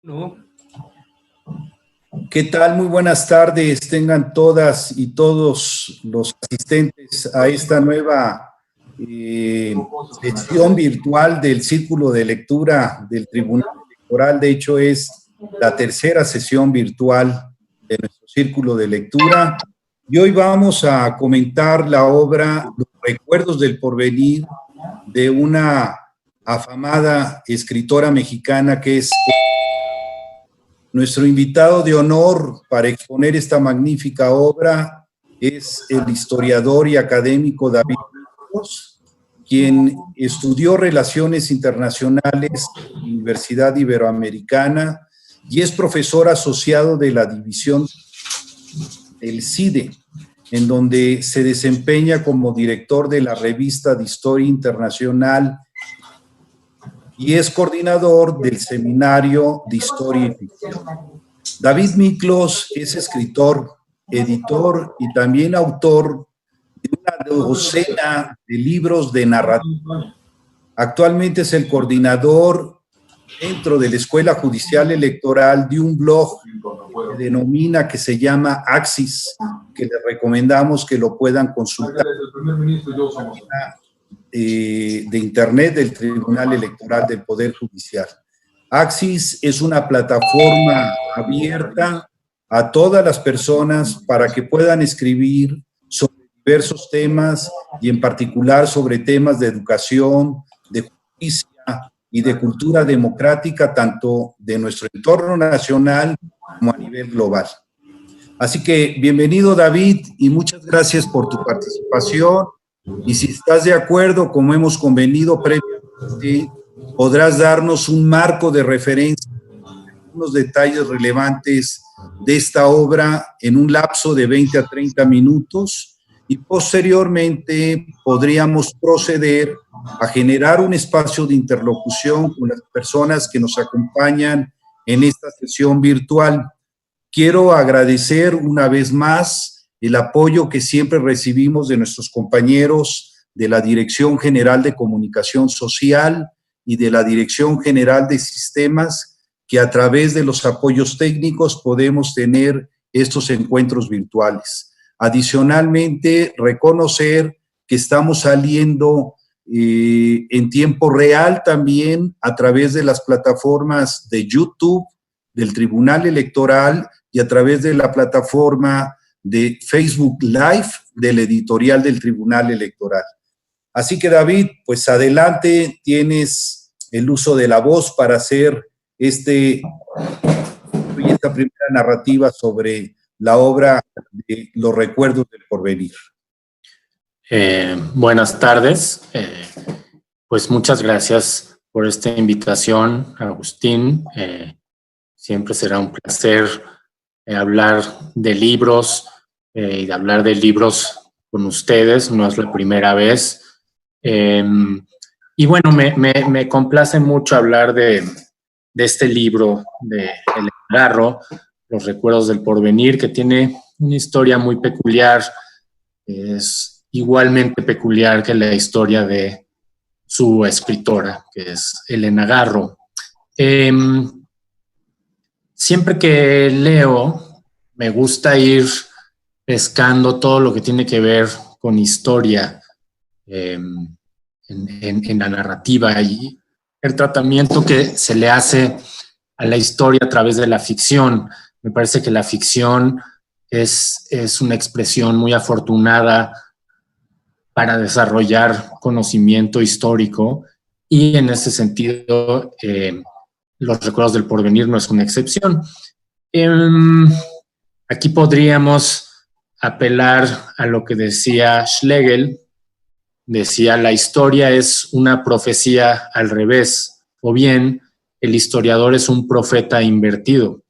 No. ¿Qué tal? Muy buenas tardes. Tengan todas y todos los asistentes a esta nueva sesión virtual del Círculo de Lectura del Tribunal Electoral. De hecho, es la tercera sesión virtual de nuestro Círculo de Lectura. Y hoy vamos a comentar la obra Los Recuerdos del Porvenir de una afamada escritora mexicana que es nuestro invitado de honor para exponer esta magnífica obra. Es el historiador y académico David Miklos, quien estudió Relaciones Internacionales en la Universidad Iberoamericana y es profesor asociado de la división del CIDE, en donde se desempeña como director de la revista de Historia Internacional y es coordinador del Seminario de Historia y Ficción. David Miklos es escritor, editor y también autor de una docena de libros de narrativa. Actualmente es el coordinador dentro de la Escuela Judicial Electoral de un blog que se llama Axis, que les recomendamos que lo puedan consultar. De internet del Tribunal Electoral del Poder Judicial. Axis es una plataforma abierta a todas las personas para que puedan escribir sobre diversos temas y en particular sobre temas de educación, de justicia y de cultura democrática, tanto de nuestro entorno nacional como a nivel global. Así que bienvenido, David, y muchas gracias por tu participación. Y si estás de acuerdo, como hemos convenido previamente, podrás darnos un marco de referencia, unos detalles relevantes de esta obra en un lapso de 20 a 30 minutos y posteriormente podríamos proceder a generar un espacio de interlocución con las personas que nos acompañan en esta sesión virtual. Quiero agradecer una vez más el apoyo que siempre recibimos de nuestros compañeros de la Dirección General de Comunicación Social y de la Dirección General de Sistemas, que a través de los apoyos técnicos podemos tener estos encuentros virtuales. Adicionalmente, reconocer que estamos saliendo en tiempo real también a través de las plataformas de YouTube del Tribunal Electoral y a través de la plataforma de Facebook Live del editorial del Tribunal Electoral. Así que, David, pues adelante, tienes el uso de la voz para hacer esta primera narrativa sobre la obra de Los Recuerdos del Porvenir. Buenas tardes. Pues muchas gracias por esta invitación, Agustín. Siempre será un placer hablar de libros y de hablar de libros con ustedes. No es la primera vez. Y bueno, me complace mucho hablar de este libro de El Enagarro, Los Recuerdos del Porvenir, que tiene una historia muy peculiar. Es igualmente peculiar que la historia de su escritora, que es Elena Garro. Siempre que leo, me gusta ir pescando todo lo que tiene que ver con historia en la narrativa y el tratamiento que se le hace a la historia a través de la ficción. Me parece que la ficción es una expresión muy afortunada para desarrollar conocimiento histórico y en ese sentido Los Recuerdos del Porvenir no es una excepción. Aquí podríamos apelar a lo que decía Schlegel. Decía, la historia es una profecía al revés, o bien el historiador es un profeta invertido,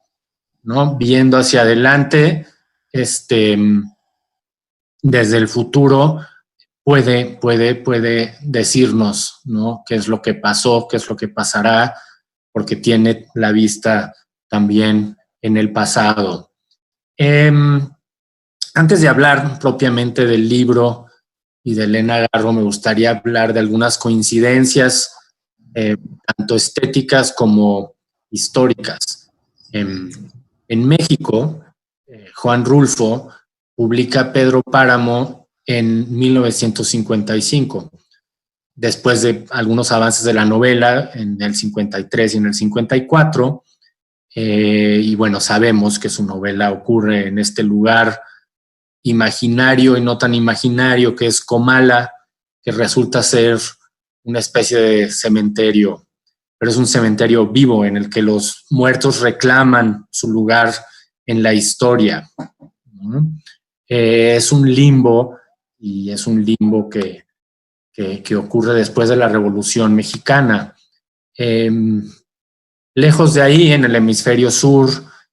¿no? Viendo hacia adelante, desde el futuro, puede decirnos, ¿no? Qué es lo que pasó, qué es lo que pasará, porque tiene la vista también en el pasado. Antes de hablar propiamente del libro y de Elena Garro, me gustaría hablar de algunas coincidencias, tanto estéticas como históricas. En México, Juan Rulfo publica Pedro Páramo en 1955. Después de algunos avances de la novela, en el 53 y en el 54, y bueno, sabemos que su novela ocurre en este lugar imaginario y no tan imaginario que es Comala, que resulta ser una especie de cementerio, pero es un cementerio vivo en el que los muertos reclaman su lugar en la historia, ¿no? Es un limbo, y es un limbo que ocurre después de la Revolución Mexicana. Lejos de ahí, en el hemisferio sur,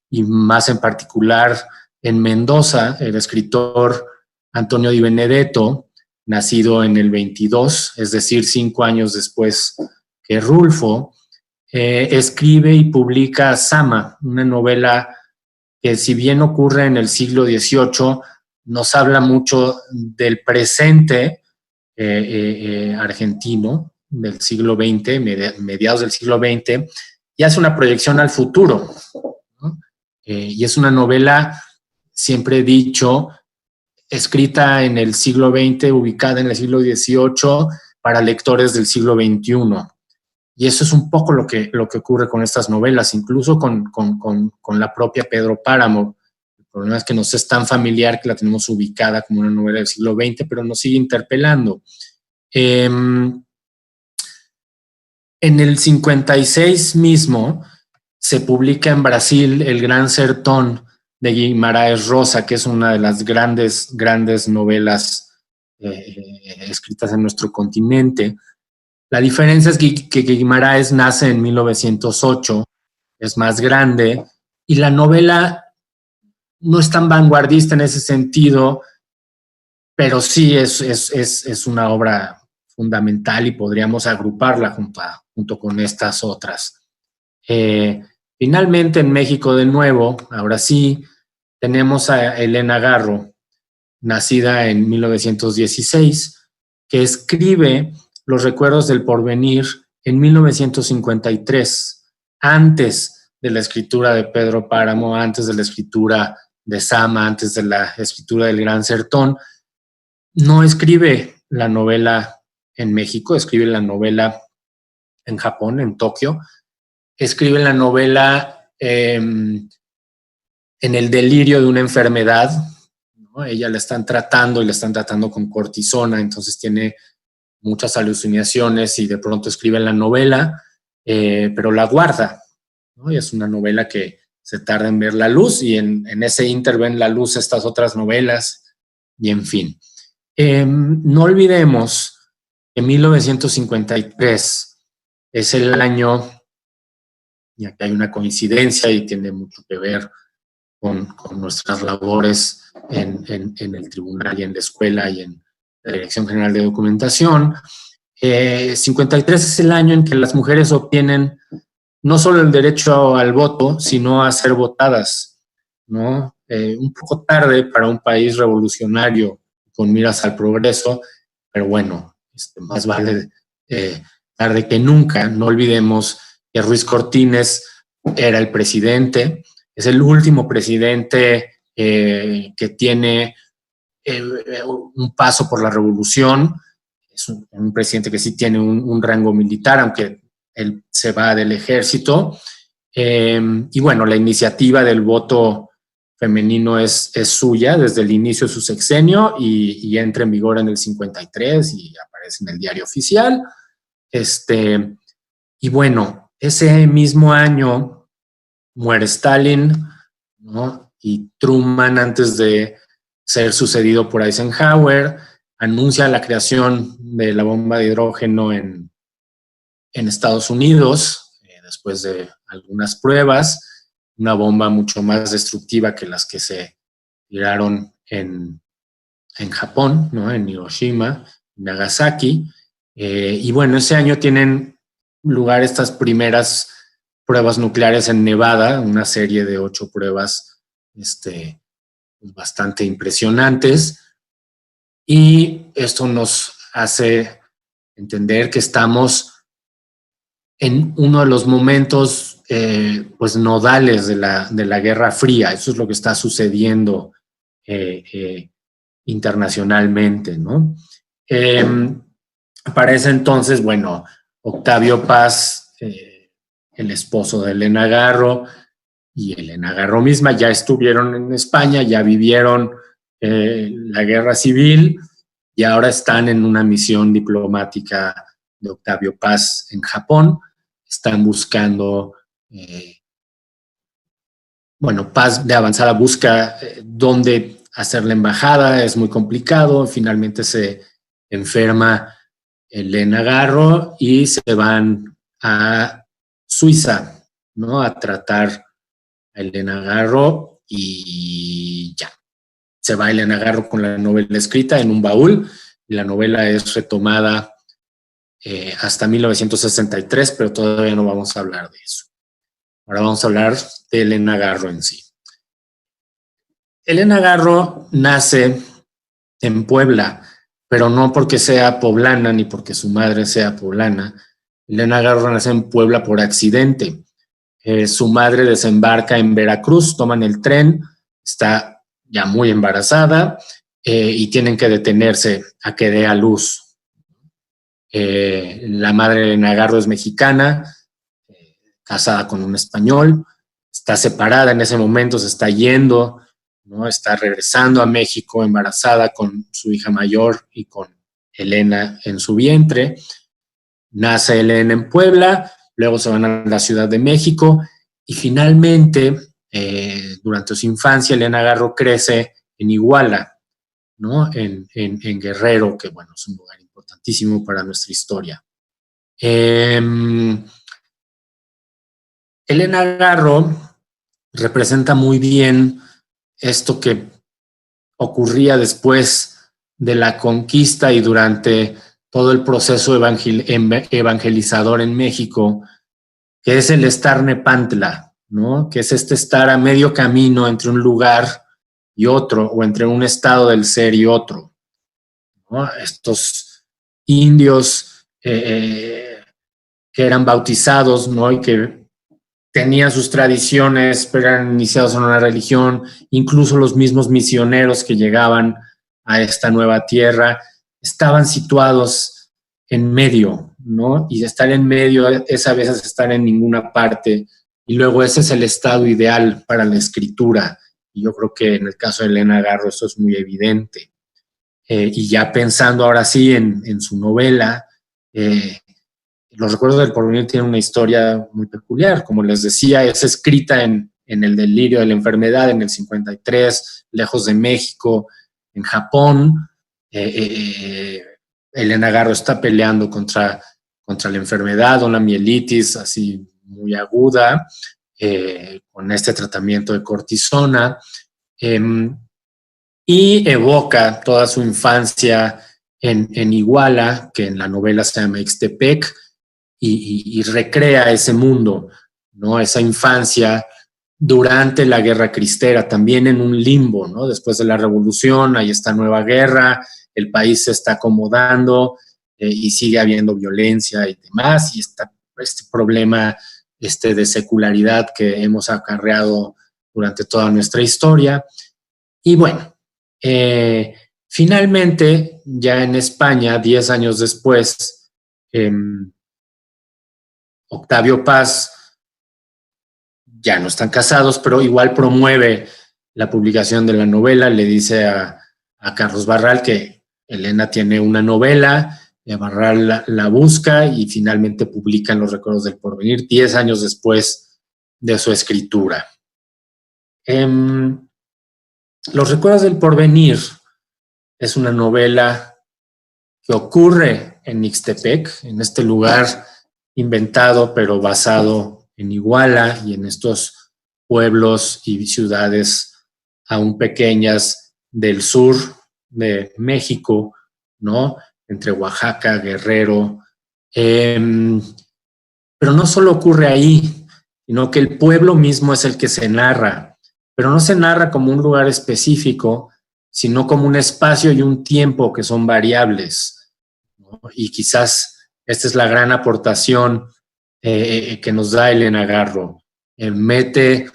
y más en particular en Mendoza, el escritor Antonio Di Benedetto, nacido en el 22, es decir, 5 años después que Rulfo, escribe y publica Sama, una novela que, si bien ocurre en el siglo XVIII, nos habla mucho del presente argentino del siglo XX, mediados del siglo XX, y hace una proyección al futuro, ¿no? Y es una novela, siempre he dicho, escrita en el siglo XX, ubicada en el siglo XVIII, para lectores del siglo XXI. Y eso es un poco lo que ocurre con estas novelas, incluso con la propia Pedro Páramo. El problema es que nos es tan familiar que la tenemos ubicada como una novela del siglo XX, pero nos sigue interpelando. En el 56 mismo se publica en Brasil El Gran Sertón de Guimarães Rosa, que es una de las grandes novelas escritas en nuestro continente. La diferencia es que Guimarães nace en 1908, es más grande, y la novela no es tan vanguardista en ese sentido, pero sí es una obra fundamental y podríamos agruparla junto con estas otras. Finalmente, en México, de nuevo, ahora sí, tenemos a Elena Garro, nacida en 1916, que escribe Los recuerdos del porvenir en 1953, antes de la escritura de Pedro Páramo, antes de la escritura de Sama, antes de la escritura del Gran Sertón. No escribe la novela en México, escribe la novela en Japón, en Tokio. Escribe la novela en el delirio de una enfermedad, ¿no? Ella la están tratando con cortisona, entonces tiene muchas alucinaciones y de pronto escribe la novela, pero la guarda, ¿no? Y es una novela que se tarda en ver la luz, y en ese ínter ven la luz estas otras novelas, y en fin. No olvidemos que 1953 es el año, y aquí hay una coincidencia y tiene mucho que ver con nuestras labores en el tribunal y en la escuela y en la Dirección General de Documentación. 53 es el año en que las mujeres obtienen no solo el derecho al voto, sino a ser votadas, ¿no? Un poco tarde para un país revolucionario con miras al progreso, pero bueno, más vale tarde que nunca. No olvidemos que Ruiz Cortines era el presidente, es el último presidente que tiene un paso por la revolución. Es un presidente que sí tiene un rango militar, aunque él se va del ejército. Y bueno, la iniciativa del voto femenino es suya desde el inicio de su sexenio, y entra en vigor en el 53 y aparece en el diario oficial. Y bueno, ese mismo año muere Stalin, ¿no? Y Truman, antes de ser sucedido por Eisenhower, anuncia la creación de la bomba de hidrógeno en Estados Unidos, después de algunas pruebas, una bomba mucho más destructiva que las que se tiraron en Japón, ¿no? En Hiroshima, Nagasaki. Y bueno, ese año tienen lugar estas primeras pruebas nucleares en Nevada, una serie de 8 pruebas bastante impresionantes, y esto nos hace entender que estamos en uno de los momentos pues nodales de la Guerra Fría. Eso es lo que está sucediendo internacionalmente, ¿no? Para ese entonces, bueno, Octavio Paz, el esposo de Elena Garro, y Elena Garro misma ya estuvieron en España, ya vivieron la guerra civil y ahora están en una misión diplomática de Octavio Paz en Japón. Están buscando, bueno, Paz de avanzada busca dónde hacer la embajada, es muy complicado, finalmente se enferma Elena Garro y se van a Suiza, ¿no? A tratar a Elena Garro y ya. Se va Elena Garro con la novela escrita en un baúl y la novela es retomada hasta 1963, pero todavía no vamos a hablar de eso. Ahora vamos a hablar de Elena Garro en sí. Elena Garro nace en Puebla, pero no porque sea poblana ni porque su madre sea poblana. Elena Garro nace en Puebla por accidente. Su madre desembarca en Veracruz, toman el tren, está ya muy embarazada y tienen que detenerse a que dé a luz. La madre de Elena Garro es mexicana, casada con un español, está separada en ese momento, se está yendo, ¿no? Está regresando a México embarazada con su hija mayor y con Elena en su vientre. Nace Elena en Puebla, luego se van a la Ciudad de México y finalmente, durante su infancia, Elena Garro crece en Iguala, ¿no? En Guerrero, que bueno, es un lugar importantísimo para nuestra historia. Elena Garro representa muy bien esto que ocurría después de la conquista y durante todo el proceso evangelizador en México, que es el estar Nepantla, ¿no? Que es este estar a medio camino entre un lugar y otro, o entre un estado del ser y otro, ¿no? Estos indios que eran bautizados, ¿no? Y que tenían sus tradiciones, pero eran iniciados en una religión, incluso los mismos misioneros que llegaban a esta nueva tierra, estaban situados en medio, ¿no? Y estar en medio es a veces estar en ninguna parte, y luego ese es el estado ideal para la escritura, y yo creo que en el caso de Elena Garro eso es muy evidente. Y ya pensando ahora sí en su novela, Los recuerdos del porvenir tienen una historia muy peculiar. Como les decía, es escrita en el delirio de la enfermedad, en el 53, lejos de México, en Japón. Elena Garro está peleando contra la enfermedad, una mielitis así muy aguda, con este tratamiento de cortisona, y evoca toda su infancia en Iguala, que en la novela se llama Ixtepec, y recrea ese mundo, ¿no? Esa infancia durante la guerra cristera, también en un limbo, ¿no? Después de la revolución hay esta nueva guerra, el país se está acomodando y sigue habiendo violencia y demás, y está este problema de secularidad que hemos acarreado durante toda nuestra historia. Y bueno, finalmente, ya en España, 10 años después, Octavio Paz, ya no están casados, pero igual promueve la publicación de la novela, le dice a Carlos Barral que Elena tiene una novela, Barral la busca y finalmente publican Los recuerdos del porvenir, 10 años después de su escritura. Los recuerdos del porvenir es una novela que ocurre en Ixtepec, en este lugar inventado pero basado en Iguala y en estos pueblos y ciudades aún pequeñas del sur de México, ¿no? Entre Oaxaca, Guerrero. Pero no solo ocurre ahí, sino que el pueblo mismo es el que se narra, pero no se narra como un lugar específico, sino como un espacio y un tiempo que son variables, ¿no? Y quizás esta es la gran aportación que nos da Elena Garro, mete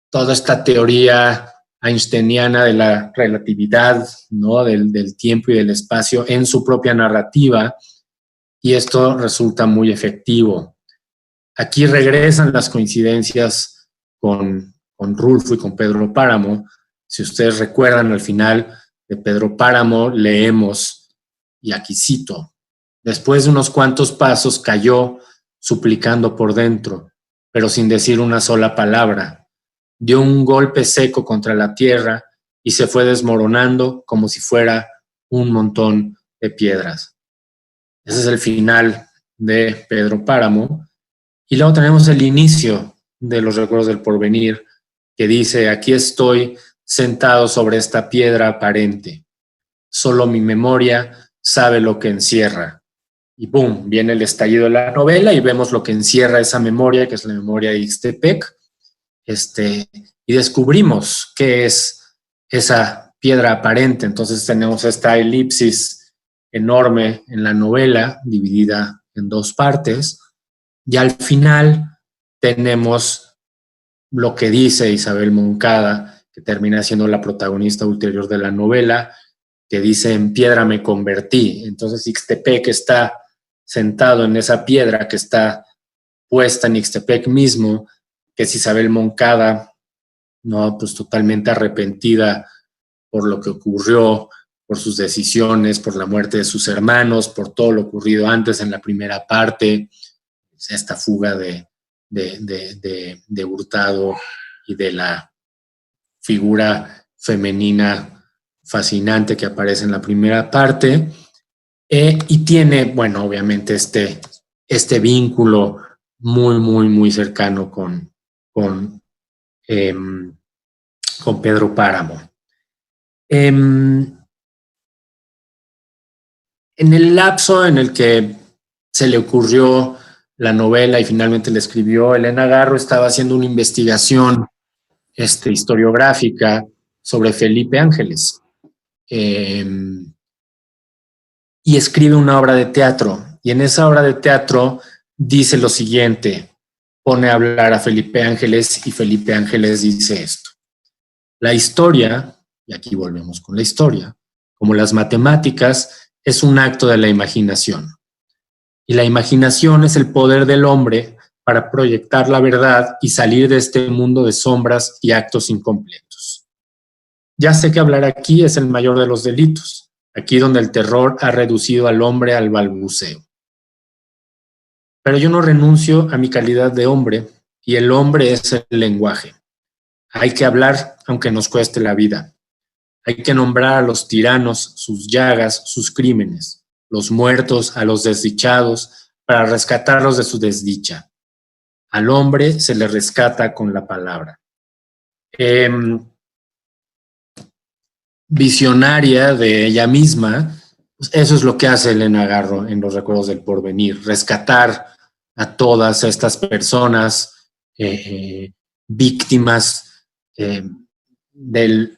toda esta teoría einsteiniana de la relatividad, ¿no? del tiempo y del espacio en su propia narrativa, y esto resulta muy efectivo. Aquí regresan las coincidencias con Rulfo y con Pedro Páramo. Si ustedes recuerdan, al final de Pedro Páramo leemos, y aquí cito: después de unos cuantos pasos cayó, suplicando por dentro, pero sin decir una sola palabra. Dio un golpe seco contra la tierra y se fue desmoronando como si fuera un montón de piedras. Ese es el final de Pedro Páramo. Y luego tenemos el inicio de Los Recuerdos del Porvenir, que dice: aquí estoy sentado sobre esta piedra aparente. Solo mi memoria sabe lo que encierra. Y ¡pum! Viene el estallido de la novela y vemos lo que encierra esa memoria, que es la memoria de Ixtepec. Y descubrimos qué es esa piedra aparente. Entonces tenemos esta elipsis enorme en la novela, dividida en dos partes, y al final tenemos lo que dice Isabel Moncada, que termina siendo la protagonista ulterior de la novela, que dice: en piedra me convertí. Entonces Ixtepec está sentado en esa piedra que está puesta en Ixtepec mismo, que es Isabel Moncada, ¿no? Pues totalmente arrepentida por lo que ocurrió, por sus decisiones, por la muerte de sus hermanos, por todo lo ocurrido antes en la primera parte, esta fuga de Hurtado y de la figura femenina fascinante que aparece en la primera parte. Y tiene, bueno, obviamente este vínculo muy cercano con Pedro Páramo. En el lapso en el que se le ocurrió la novela y finalmente la escribió, Elena Garro estaba haciendo una investigación historiográfica sobre Felipe Ángeles. Y escribe una obra de teatro. Y en esa obra de teatro dice lo siguiente: pone a hablar a Felipe Ángeles y Felipe Ángeles dice esto: la historia, y aquí volvemos con la historia, como las matemáticas, es un acto de la imaginación. Y la imaginación es el poder del hombre para proyectar la verdad y salir de este mundo de sombras y actos incompletos. Ya sé que hablar aquí es el mayor de los delitos, aquí donde el terror ha reducido al hombre al balbuceo. Pero yo no renuncio a mi calidad de hombre, y el hombre es el lenguaje. Hay que hablar aunque nos cueste la vida. Hay que nombrar a los tiranos, sus llagas, sus crímenes, los muertos, a los desdichados, para rescatarlos de su desdicha. Al hombre se le rescata con la palabra. Visionaria de ella misma, pues eso es lo que hace Elena Garro en Los Recuerdos del Porvenir: rescatar a todas estas personas víctimas del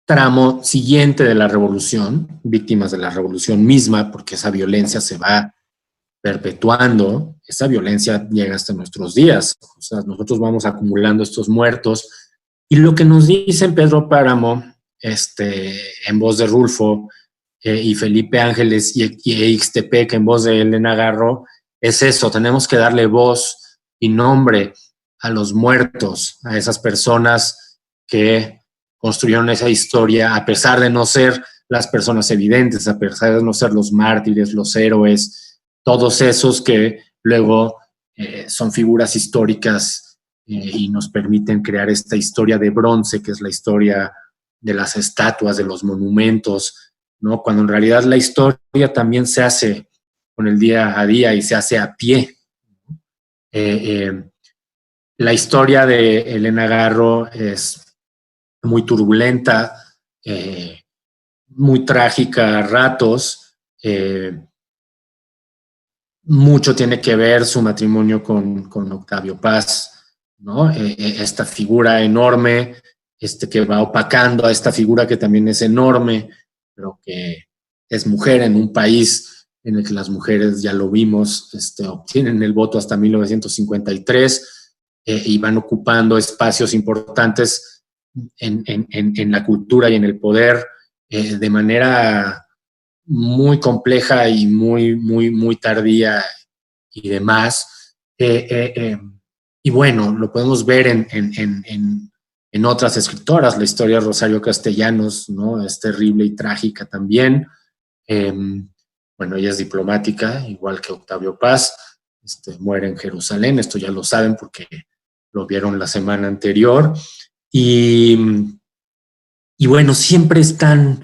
tramo siguiente de la revolución, víctimas de la revolución misma, porque esa violencia se va perpetuando, esa violencia llega hasta nuestros días. O sea, nosotros vamos acumulando estos muertos, y lo que nos dicen Pedro Páramo, en voz de Rulfo, y Felipe Ángeles y Ixtepec en voz de Elena Garro, es eso: tenemos que darle voz y nombre a los muertos, a esas personas que construyeron esa historia, a pesar de no ser las personas evidentes, a pesar de no ser los mártires, los héroes, todos esos que luego son figuras históricas y nos permiten crear esta historia de bronce, que es la historia de las estatuas, de los monumentos, ¿no? Cuando en realidad la historia también se hace con el día a día y se hace a pie. La historia de Elena Garro es muy turbulenta, muy trágica a ratos. Mucho tiene que ver su matrimonio con Octavio Paz, ¿no? Esta figura enorme que va opacando a esta figura que también es enorme, pero que es mujer en un país en el que las mujeres, ya lo vimos, obtienen el voto hasta 1953, y van ocupando espacios importantes en la cultura y en el poder de manera muy compleja y muy tardía y demás. Y bueno, lo podemos ver en otras escritoras. La historia de Rosario Castellanos, ¿no? Es terrible y trágica también. Bueno, ella es diplomática, igual que Octavio Paz. Muere en Jerusalén, esto ya lo saben porque lo vieron la semana anterior. Y bueno, siempre están,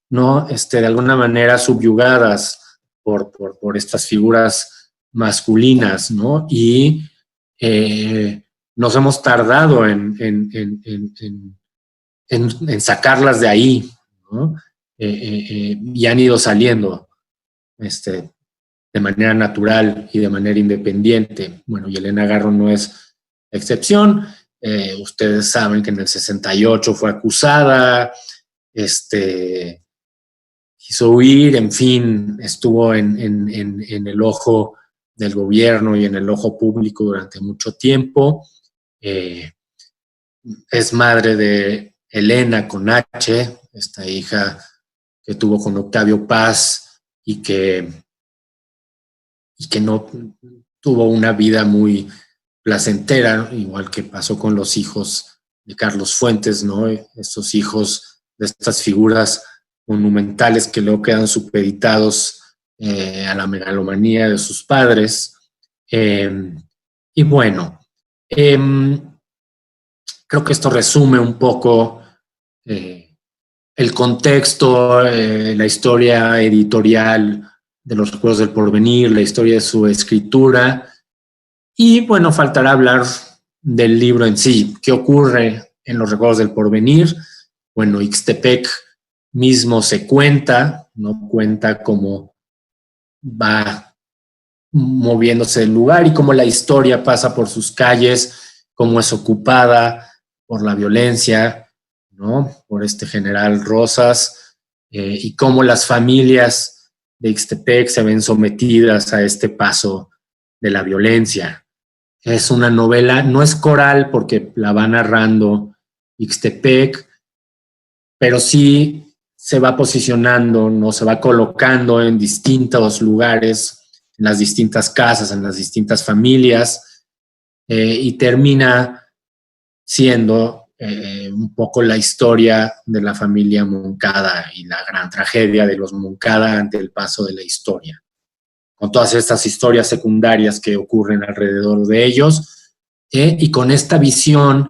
¿no? De alguna manera subyugadas por estas figuras masculinas, ¿no? Y nos hemos tardado en sacarlas de ahí, ¿no? Y han ido saliendo de manera natural y de manera independiente. Bueno, y Elena Garro no es excepción. Ustedes saben que en el 68 fue acusada, quiso huir, en fin, estuvo en el ojo del gobierno y en el ojo público durante mucho tiempo. Es madre de Elena con H, esta hija que tuvo con Octavio Paz y que no tuvo una vida muy placentera, igual que pasó con los hijos de Carlos Fuentes, ¿no? Estos hijos de estas figuras monumentales que luego quedan supeditados a la megalomanía de sus padres. Y bueno, creo que esto resume un poco el contexto, la historia editorial de los Recuerdos del Porvenir, la historia de su escritura. Y bueno, faltará hablar del libro en sí. ¿Qué ocurre en los Recuerdos del Porvenir? Bueno, Ixtepec mismo se cuenta, ¿no? Cuenta cómo va moviéndose el lugar y cómo la historia pasa por sus calles, cómo es ocupada por la violencia, ¿no? Por este general Rosas, y cómo las familias de Ixtepec se ven sometidas a este paso de la violencia. Es una novela, no es coral porque la va narrando Ixtepec, pero sí se va posicionando, ¿no? Se va colocando en distintos lugares, en las distintas casas, en las distintas familias, y termina siendo un poco la historia de la familia Moncada y la gran tragedia de los Moncada ante el paso de la historia, con todas estas historias secundarias que ocurren alrededor de ellos, y con esta visión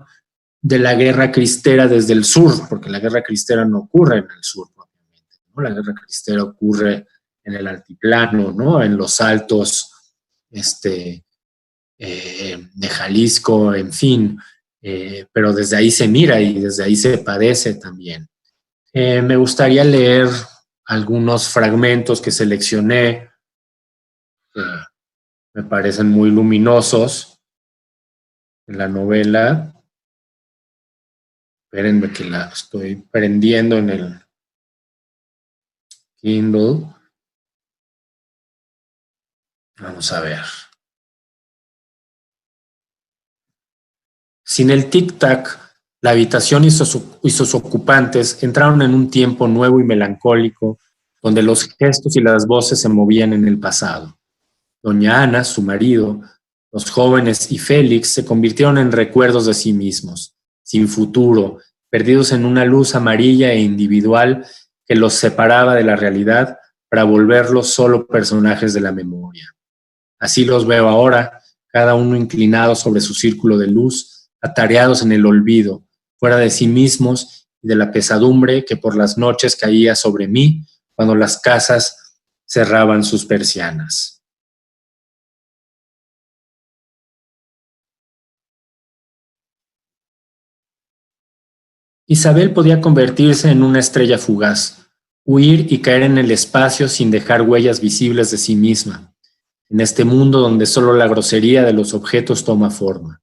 de la guerra cristera desde el sur, porque la guerra cristera no ocurre en el sur propiamente, ¿no? La guerra cristera ocurre en el altiplano, ¿no? En los altos de Jalisco, en fin, pero desde ahí se mira y desde ahí se padece también. Me gustaría leer algunos fragmentos que seleccioné, me parecen muy luminosos en la novela. Espérenme que la estoy prendiendo en el Kindle. Vamos a ver. Sin el tic-tac, la habitación y sus ocupantes entraron en un tiempo nuevo y melancólico, donde los gestos y las voces se movían en el pasado. Doña Ana, su marido, los jóvenes y Félix se convirtieron en recuerdos de sí mismos, sin futuro, perdidos en una luz amarilla e individual que los separaba de la realidad para volverlos solo personajes de la memoria. Así los veo ahora, cada uno inclinado sobre su círculo de luz, atareados en el olvido, fuera de sí mismos y de la pesadumbre que por las noches caía sobre mí cuando las casas cerraban sus persianas. Isabel podía convertirse en una estrella fugaz, huir y caer en el espacio sin dejar huellas visibles de sí misma, en este mundo donde solo la grosería de los objetos toma forma.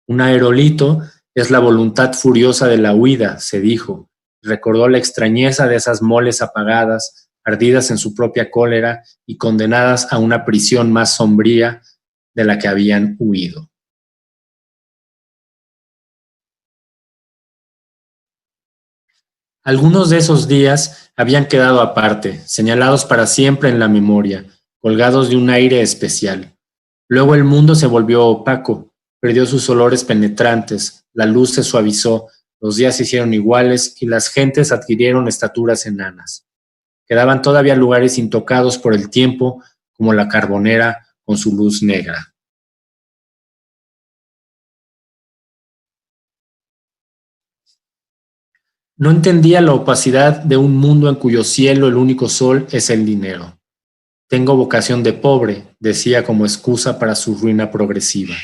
Un aerolito es la voluntad furiosa de la huida, se dijo, y recordó la extrañeza de esas moles apagadas, ardidas en su propia cólera y condenadas a una prisión más sombría de la que habían huido. Algunos de esos días habían quedado aparte, señalados para siempre en la memoria, colgados de un aire especial. Luego el mundo se volvió opaco, perdió sus olores penetrantes, la luz se suavizó, los días se hicieron iguales y las gentes adquirieron estaturas enanas. Quedaban todavía lugares intocados por el tiempo, como la Carbonera con su luz negra. No entendía la opacidad de un mundo en cuyo cielo el único sol es el dinero. Tengo vocación de pobre, decía como excusa para su ruina progresiva.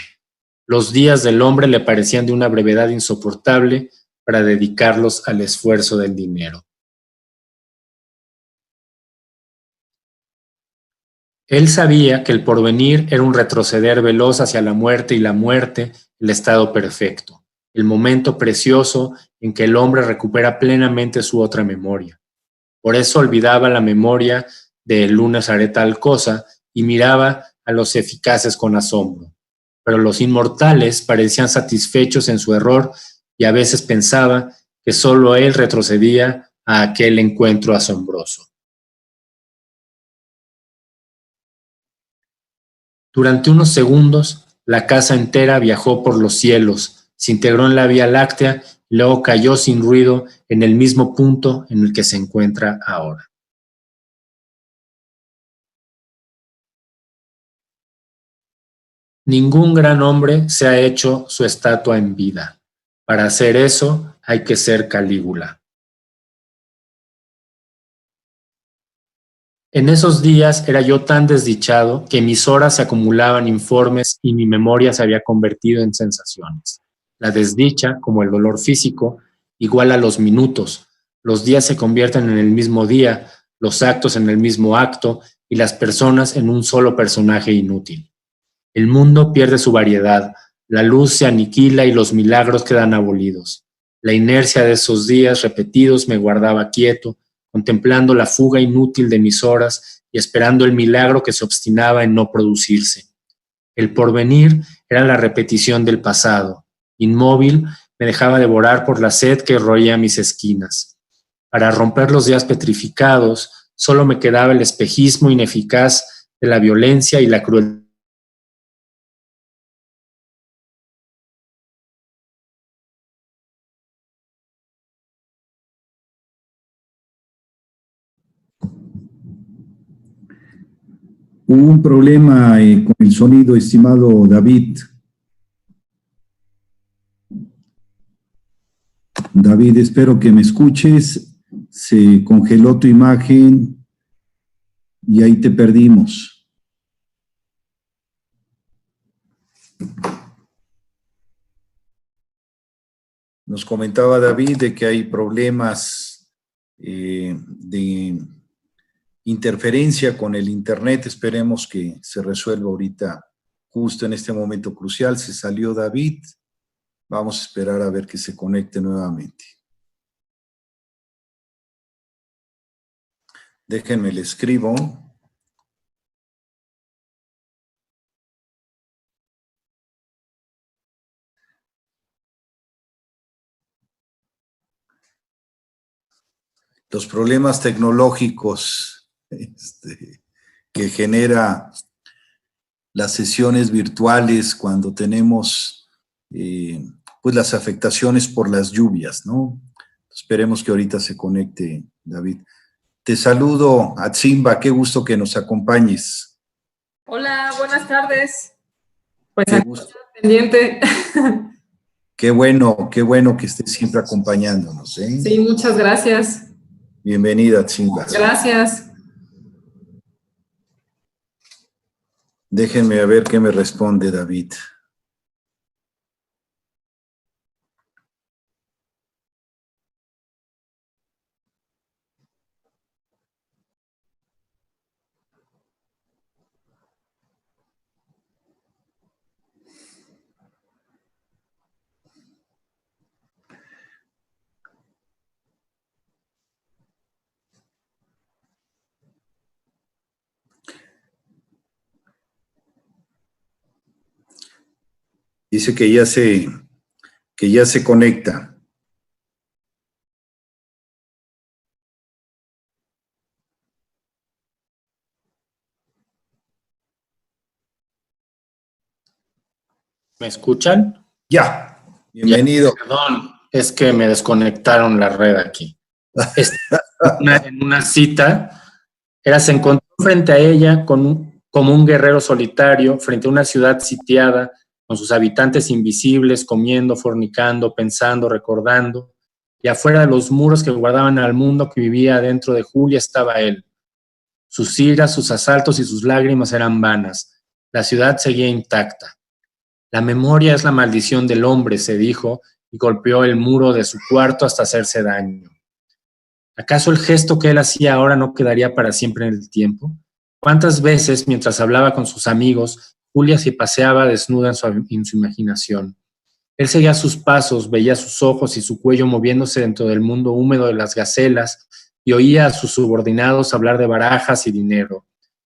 Los días del hombre le parecían de una brevedad insoportable para dedicarlos al esfuerzo del dinero. Él sabía que el porvenir era un retroceder veloz hacia la muerte y la muerte, el estado perfecto, el momento precioso en que el hombre recupera plenamente su otra memoria. Por eso olvidaba la memoria de el lunes haré tal cosa y miraba a los eficaces con asombro. Pero los inmortales parecían satisfechos en su error y a veces pensaba que solo él retrocedía a aquel encuentro asombroso. Durante unos segundos, la casa entera viajó por los cielos, se integró en la Vía Láctea y luego cayó sin ruido en el mismo punto en el que se encuentra ahora. Ningún gran hombre se ha hecho su estatua en vida. Para hacer eso hay que ser Calígula. En esos días era yo tan desdichado que mis horas se acumulaban informes y mi memoria se había convertido en sensaciones. La desdicha, como el dolor físico, iguala los minutos. Los días se convierten en el mismo día, los actos en el mismo acto y las personas en un solo personaje inútil. El mundo pierde su variedad, la luz se aniquila y los milagros quedan abolidos. La inercia de esos días repetidos me guardaba quieto, contemplando la fuga inútil de mis horas y esperando el milagro que se obstinaba en no producirse. El porvenir era la repetición del pasado. Inmóvil, me dejaba devorar por la sed que roía mis esquinas. Para romper los días petrificados, solo me quedaba el espejismo ineficaz de la violencia y la crueldad. Hubo un problema con el sonido, estimado David. David, espero que me escuches. Se congeló tu imagen y ahí te perdimos. Nos comentaba David de que hay problemas de interferencia con el internet. Esperemos que se resuelva ahorita, justo en este momento crucial. Se salió David. Vamos a esperar a ver que se conecte nuevamente. Déjenme le escribo. Los problemas tecnológicos que genera las sesiones virtuales cuando tenemos pues las afectaciones por las lluvias, ¿no? Esperemos que ahorita se conecte, David. Te saludo, Atzimba, qué gusto que nos acompañes. Hola, buenas tardes. Pues Qué aquí gusto. pendiente. Qué bueno que estés siempre acompañándonos, ¿eh? Sí, muchas gracias. Bienvenida, Atzimba. Gracias. Déjenme a ver qué me responde David. Dice que ya se conecta. ¿Me escuchan? Ya, bienvenido. Ya, perdón, es que me desconectaron la red aquí. En una cita, se encontró frente a ella como un guerrero solitario, frente a una ciudad sitiada, con sus habitantes invisibles, comiendo, fornicando, pensando, recordando. Y afuera de los muros que guardaban al mundo que vivía dentro de Julia estaba él. Sus iras, sus asaltos y sus lágrimas eran vanas. La ciudad seguía intacta. La memoria es la maldición del hombre, se dijo, y golpeó el muro de su cuarto hasta hacerse daño. ¿Acaso el gesto que él hacía ahora no quedaría para siempre en el tiempo? ¿Cuántas veces, mientras hablaba con sus amigos, Julia se paseaba desnuda en su imaginación? Él seguía sus pasos, veía sus ojos y su cuello moviéndose dentro del mundo húmedo de las gacelas y oía a sus subordinados hablar de barajas y dinero.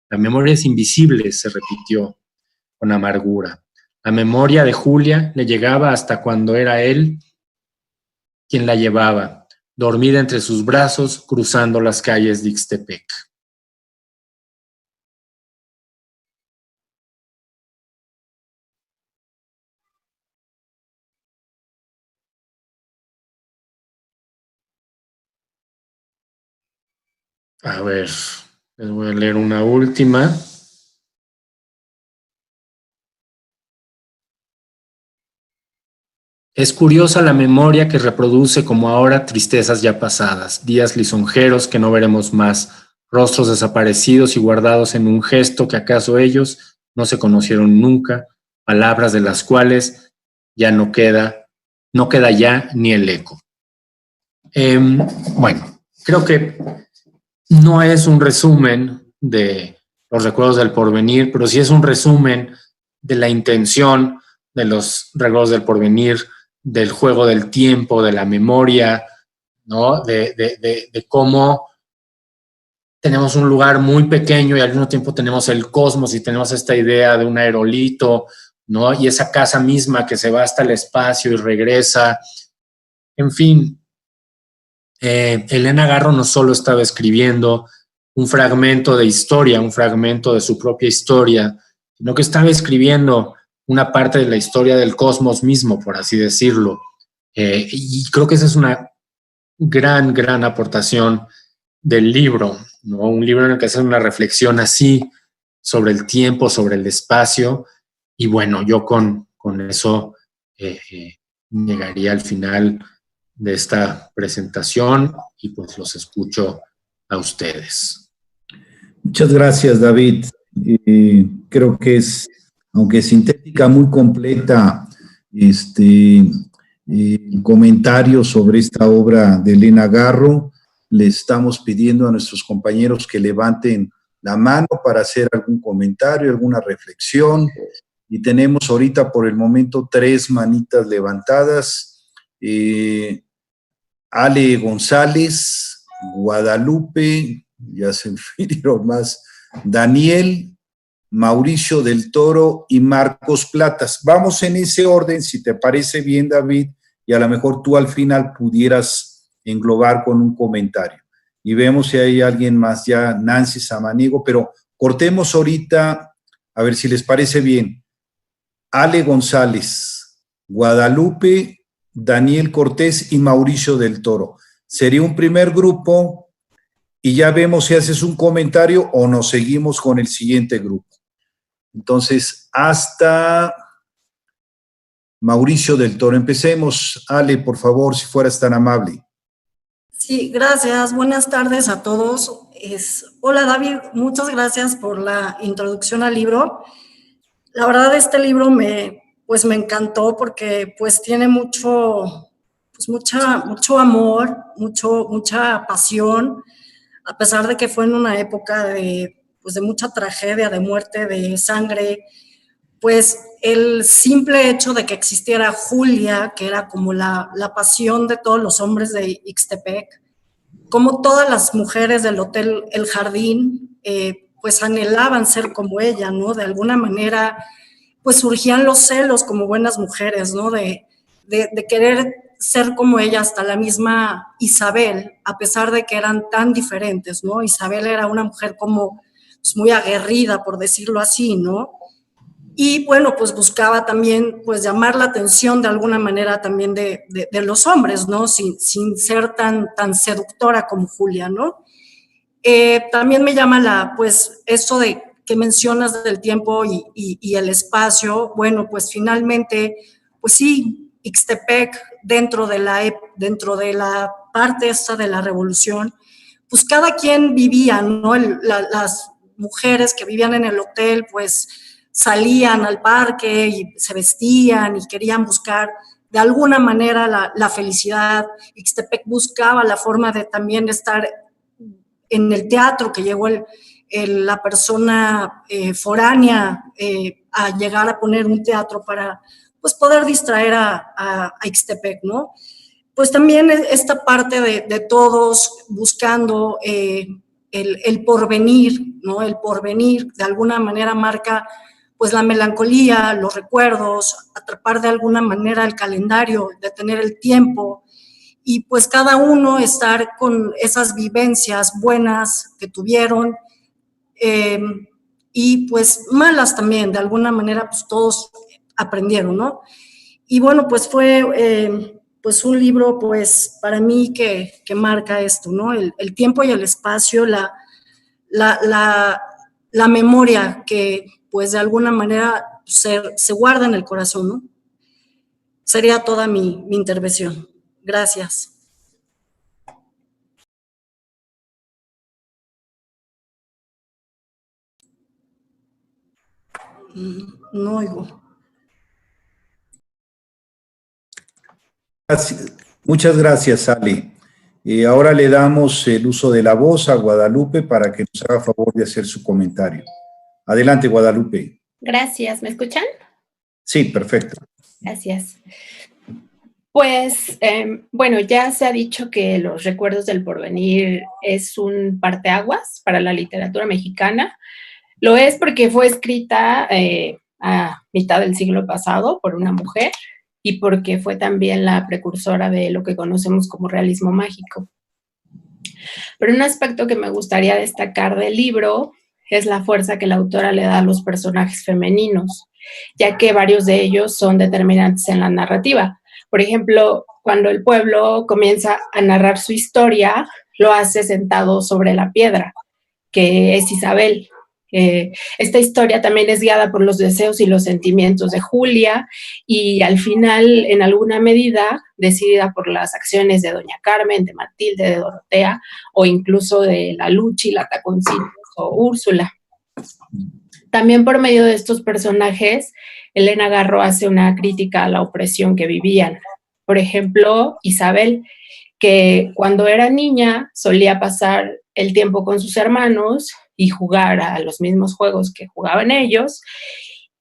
La memoria es invisible, se repitió con amargura. La memoria de Julia le llegaba hasta cuando era él quien la llevaba, dormida entre sus brazos, cruzando las calles de Ixtepec. A ver, les voy a leer una última. Es curiosa la memoria que reproduce como ahora tristezas ya pasadas, días lisonjeros que no veremos más, rostros desaparecidos y guardados en un gesto que acaso ellos no se conocieron nunca, palabras de las cuales ya no queda ya ni el eco. Bueno, creo que no es un resumen de los recuerdos del porvenir, pero sí es un resumen de la intención de los recuerdos del porvenir, del juego del tiempo, de la memoria, ¿no? De cómo tenemos un lugar muy pequeño y al mismo tiempo tenemos el cosmos y tenemos esta idea de un aerolito, ¿no? Y esa casa misma que se va hasta el espacio y regresa. En fin, Elena Garro no solo estaba escribiendo un fragmento de historia, un fragmento de su propia historia, sino que estaba escribiendo una parte de la historia del cosmos mismo, por así decirlo. Y creo que esa es una gran aportación del libro, ¿no? Un libro en el que hace una reflexión así sobre el tiempo, sobre el espacio. Y bueno, yo con eso llegaría al final de esta presentación y pues los escucho a ustedes. Muchas gracias, David. Creo que es, aunque sintética, muy completa el comentario sobre esta obra de Elena Garro. Le estamos pidiendo a nuestros compañeros que levanten la mano para hacer algún comentario, alguna reflexión. Y tenemos ahorita por el momento 3 manitas levantadas. Ale González, Guadalupe, ya se refirieron más, Daniel, Mauricio del Toro y Marcos Platas. Vamos en ese orden, si te parece bien, David, y a lo mejor tú al final pudieras englobar con un comentario. Y vemos si hay alguien más ya, Nancy Samaniego, pero cortemos ahorita, a ver si les parece bien. Ale González, Guadalupe, Daniel Cortés y Mauricio del Toro. Sería un primer grupo y ya vemos si haces un comentario o nos seguimos con el siguiente grupo. Entonces, hasta Mauricio del Toro. Empecemos. Ale, por favor, si fueras tan amable. Sí, gracias. Buenas tardes a todos. Hola, David. Muchas gracias por la introducción al libro. La verdad, este libro me encantó porque pues tiene mucho amor, mucha pasión, a pesar de que fue en una época de mucha tragedia, de muerte, de sangre. Pues el simple hecho de que existiera Julia, que era como la pasión de todos los hombres de Ixtepec, como todas las mujeres del Hotel El Jardín, pues anhelaban ser como ella, ¿no? De alguna manera, pues surgían los celos como buenas mujeres, ¿no? De querer ser como ella, hasta la misma Isabel, a pesar de que eran tan diferentes, ¿no? Isabel era una mujer como pues, muy aguerrida, por decirlo así, ¿no? Y bueno, pues buscaba también pues llamar la atención de alguna manera también de los hombres, ¿no? Sin ser tan seductora como Julia, ¿no? También me llama pues eso de que mencionas del tiempo y el espacio. Bueno, pues finalmente, pues sí, Ixtepec, dentro de la parte esta de la revolución, pues cada quien vivía, ¿no? Las mujeres que vivían en el hotel, pues salían al parque y se vestían y querían buscar de alguna manera la felicidad. Ixtepec buscaba la forma de también estar en el teatro, que llegó la persona foránea a llegar a poner un teatro para pues, poder distraer a Ixtepec, ¿no? Pues también esta parte de todos buscando el porvenir, ¿no? El porvenir de alguna manera marca pues la melancolía, los recuerdos, atrapar de alguna manera el calendario, detener el tiempo y pues cada uno estar con esas vivencias buenas que tuvieron y pues malas también, de alguna manera pues todos aprendieron, ¿no? Y bueno, pues fue pues un libro pues para mí que marca esto, ¿no? El tiempo y el espacio, la memoria que pues de alguna manera se guarda en el corazón, ¿no? Sería toda mi intervención. Gracias. No oigo. Muchas gracias, Ale. Ahora le damos el uso de la voz a Guadalupe para que nos haga favor de hacer su comentario. Adelante, Guadalupe. Gracias, ¿me escuchan? Sí, perfecto. Gracias. Pues, bueno, ya se ha dicho que Los recuerdos del porvenir es un parteaguas para la literatura mexicana. Lo es porque fue escrita a mitad del siglo pasado por una mujer y porque fue también la precursora de lo que conocemos como realismo mágico. Pero un aspecto que me gustaría destacar del libro es la fuerza que la autora le da a los personajes femeninos, ya que varios de ellos son determinantes en la narrativa. Por ejemplo, cuando el pueblo comienza a narrar su historia, lo hace sentado sobre la piedra, que es Isabel. Esta historia también es guiada por los deseos y los sentimientos de Julia y al final, en alguna medida, decidida por las acciones de Doña Carmen, de Matilde, de Dorotea o incluso de la Luchi, la Taconcitos o Úrsula. También por medio de estos personajes, Elena Garro hace una crítica a la opresión que vivían. Por ejemplo, Isabel, que cuando era niña solía pasar el tiempo con sus hermanos y jugar a los mismos juegos que jugaban ellos,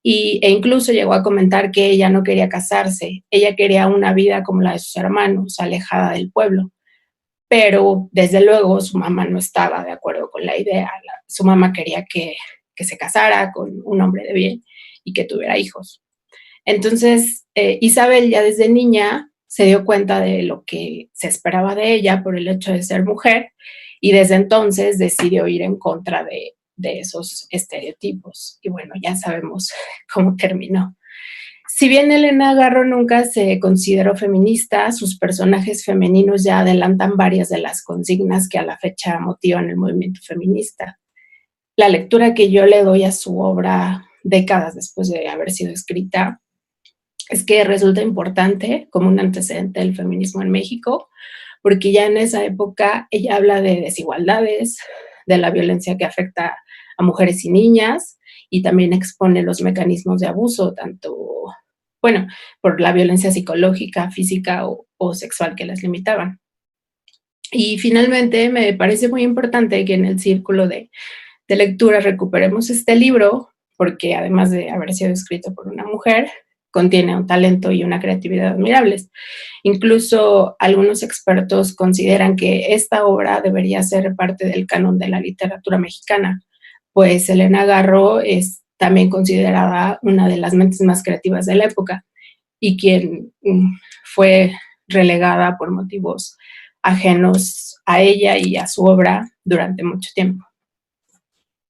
e incluso llegó a comentar que ella no quería casarse, ella quería una vida como la de sus hermanos, alejada del pueblo. Pero desde luego su mamá no estaba de acuerdo con la idea, su mamá quería que se casara con un hombre de bien y que tuviera hijos. Entonces, Isabel ya desde niña se dio cuenta de lo que se esperaba de ella por el hecho de ser mujer y desde entonces decidió ir en contra de esos estereotipos. Y bueno, ya sabemos cómo terminó. Si bien Elena Garro nunca se consideró feminista, sus personajes femeninos ya adelantan varias de las consignas que a la fecha motivan el movimiento feminista. La lectura que yo le doy a su obra décadas después de haber sido escrita es que resulta importante como un antecedente del feminismo en México, porque ya en esa época ella habla de desigualdades, de la violencia que afecta a mujeres y niñas, y también expone los mecanismos de abuso, tanto, bueno, por la violencia psicológica, física o sexual que las limitaban. Y finalmente me parece muy importante que en el círculo de lectura recuperemos este libro, porque además de haber sido escrito por una mujer, contiene un talento y una creatividad admirables. Incluso algunos expertos consideran que esta obra debería ser parte del canon de la literatura mexicana, pues Elena Garro es también considerada una de las mentes más creativas de la época y quien fue relegada por motivos ajenos a ella y a su obra durante mucho tiempo.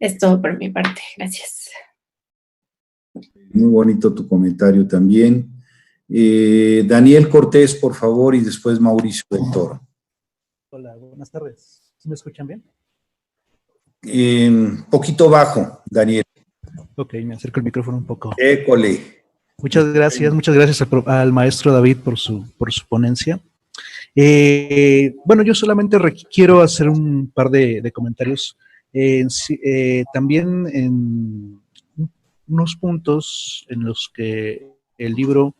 Es todo por mi parte. Gracias. Muy bonito tu comentario también. Daniel Cortés, por favor, y después Mauricio del Toro. Hola, buenas tardes. ¿Sí me escuchan bien? Poquito bajo, Daniel. Ok, me acerco el micrófono un poco. École. Muchas gracias al maestro David por su ponencia. Bueno, yo solamente quiero hacer un par de comentarios. También en unos puntos en los que el libro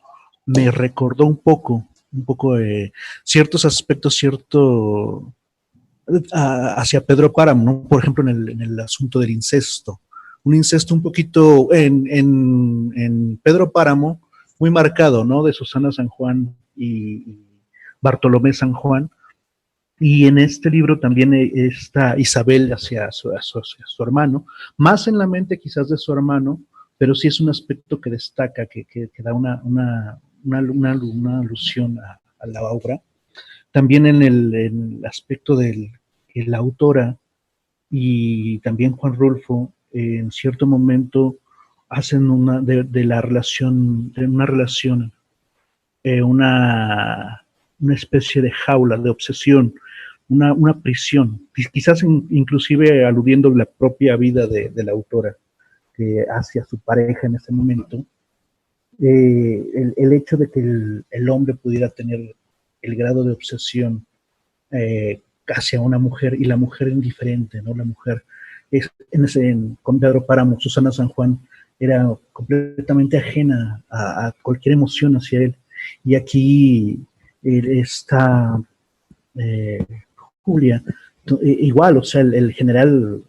me recordó un poco ciertos aspectos, hacia Pedro Páramo, ¿no? Por ejemplo, en el asunto del incesto. Un incesto un poquito en Pedro Páramo, muy marcado, ¿no? De Susana San Juan y Bartolomé San Juan. Y en este libro también está Isabel hacia su hermano, más en la mente quizás de su hermano, pero sí es un aspecto que destaca, que da una alusión a la obra. También en el aspecto de que la autora y también Juan Rulfo en cierto momento hacen una especie de jaula, de obsesión, una prisión, quizás inclusive aludiendo la propia vida de la autora hacia su pareja en ese momento. El hecho de que el hombre pudiera tener el grado de obsesión hacia una mujer y la mujer indiferente, ¿no? La mujer, con Pedro Páramo, Susana San Juan, era completamente ajena a cualquier emoción hacia él. Y aquí está Julia, igual, o sea, el general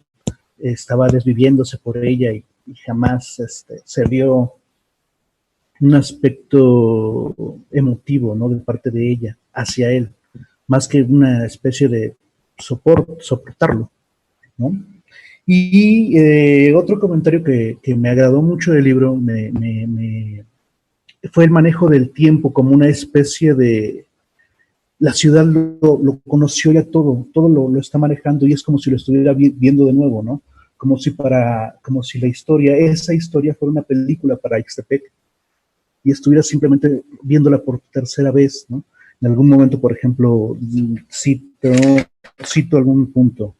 estaba desviviéndose por ella y jamás se vio un aspecto emotivo, ¿no? De parte de ella hacia él, más que una especie de soportarlo, ¿no? Y otro comentario que me agradó mucho del libro fue el manejo del tiempo como una especie de... La ciudad lo conoció ya todo lo está manejando y es como si lo estuviera viendo de nuevo, ¿no? Como si esa historia fuera una película para Ixtepec y estuviera simplemente viéndola por tercera vez, ¿no? En algún momento, por ejemplo, cito algún punto.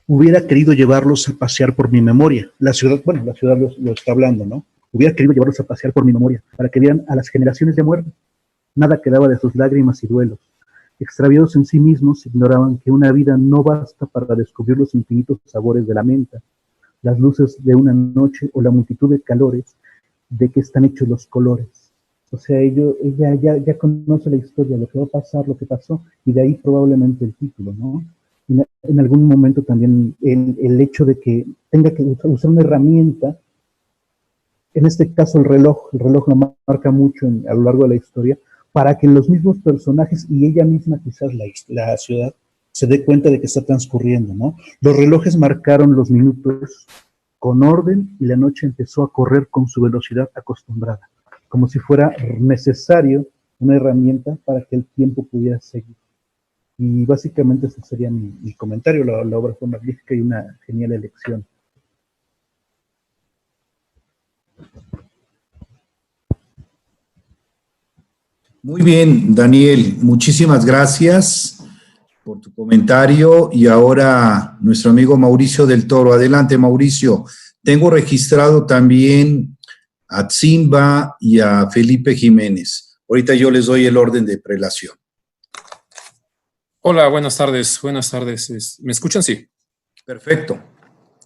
Hubiera querido llevarlos a pasear por mi memoria. La ciudad lo está hablando, ¿no? Hubiera querido llevarlos a pasear por mi memoria, para que vieran a las generaciones de muerte. Nada quedaba de sus lágrimas y duelos. Extraviados en sí mismos, ignoraban que una vida no basta para descubrir los infinitos sabores de la menta, las luces de una noche o la multitud de calores de que están hechos los colores. O sea, ella ya conoce la historia, lo que va a pasar, lo que pasó, y de ahí probablemente el título, ¿no? En algún momento también el hecho de que tenga que usar una herramienta, en este caso el reloj lo marca mucho a lo largo de la historia, para que los mismos personajes y ella misma, quizás la ciudad, se dé cuenta de que está transcurriendo, ¿no? Los relojes marcaron los minutos con orden y la noche empezó a correr con su velocidad acostumbrada, como si fuera necesario una herramienta para que el tiempo pudiera seguir. Y básicamente ese sería mi comentario. La obra fue magnífica y una genial elección. Muy bien, Daniel, muchísimas gracias por tu comentario. Y ahora nuestro amigo Mauricio del Toro. Adelante, Mauricio. Tengo registrado también a Tzimba y a Felipe Jiménez. Ahorita yo les doy el orden de prelación. Hola, buenas tardes. Buenas tardes. ¿Me escuchan? Sí. Perfecto.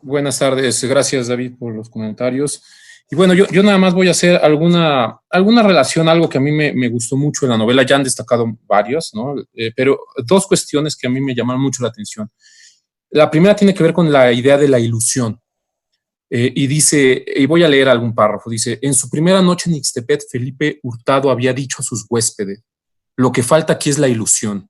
Buenas tardes. Gracias, David, por los comentarios. Y bueno, yo nada más voy a hacer alguna relación, algo que a mí me gustó mucho en la novela. Ya han destacado varios, ¿no? Pero dos cuestiones que a mí me llamaron mucho la atención. La primera tiene que ver con la idea de la ilusión. Y dice, y voy a leer algún párrafo, dice: en su primera noche en Ixtepec, Felipe Hurtado había dicho a sus huéspedes: lo que falta aquí es la ilusión.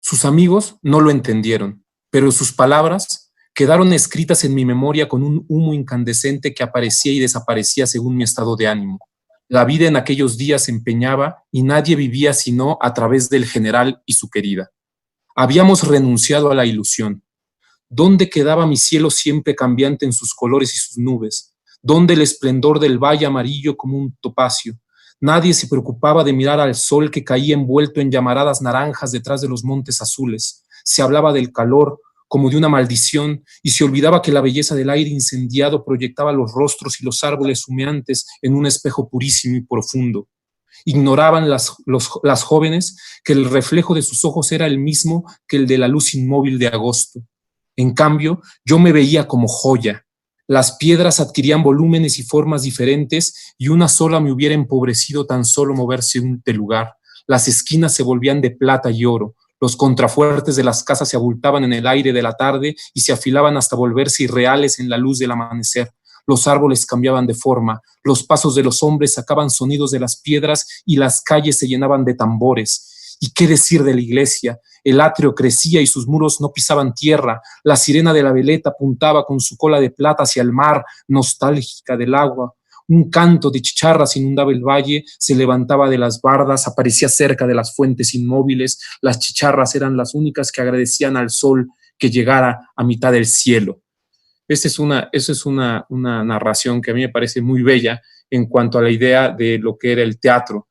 Sus amigos no lo entendieron, pero sus palabras quedaron escritas en mi memoria con un humo incandescente que aparecía y desaparecía según mi estado de ánimo. La vida en aquellos días se empeñaba y nadie vivía sino a través del general y su querida. Habíamos renunciado a la ilusión. ¿Dónde quedaba mi cielo siempre cambiante en sus colores y sus nubes? ¿Dónde el esplendor del valle amarillo como un topacio? Nadie se preocupaba de mirar al sol que caía envuelto en llamaradas naranjas detrás de los montes azules. Se hablaba del calor como de una maldición y se olvidaba que la belleza del aire incendiado proyectaba los rostros y los árboles humeantes en un espejo purísimo y profundo. Ignoraban las jóvenes que el reflejo de sus ojos era el mismo que el de la luz inmóvil de agosto. En cambio, yo me veía como joya. Las piedras adquirían volúmenes y formas diferentes y una sola me hubiera empobrecido tan solo moverse de lugar. Las esquinas se volvían de plata y oro. Los contrafuertes de las casas se abultaban en el aire de la tarde y se afilaban hasta volverse irreales en la luz del amanecer. Los árboles cambiaban de forma, los pasos de los hombres sacaban sonidos de las piedras y las calles se llenaban de tambores. ¿Y qué decir de la iglesia? El atrio crecía y sus muros no pisaban tierra. La sirena de la veleta apuntaba con su cola de plata hacia el mar, nostálgica del agua. Un canto de chicharras inundaba el valle, se levantaba de las bardas, aparecía cerca de las fuentes inmóviles. Las chicharras eran las únicas que agradecían al sol que llegara a mitad del cielo. Esa es una narración que a mí me parece muy bella en cuanto a la idea de lo que era el teatro,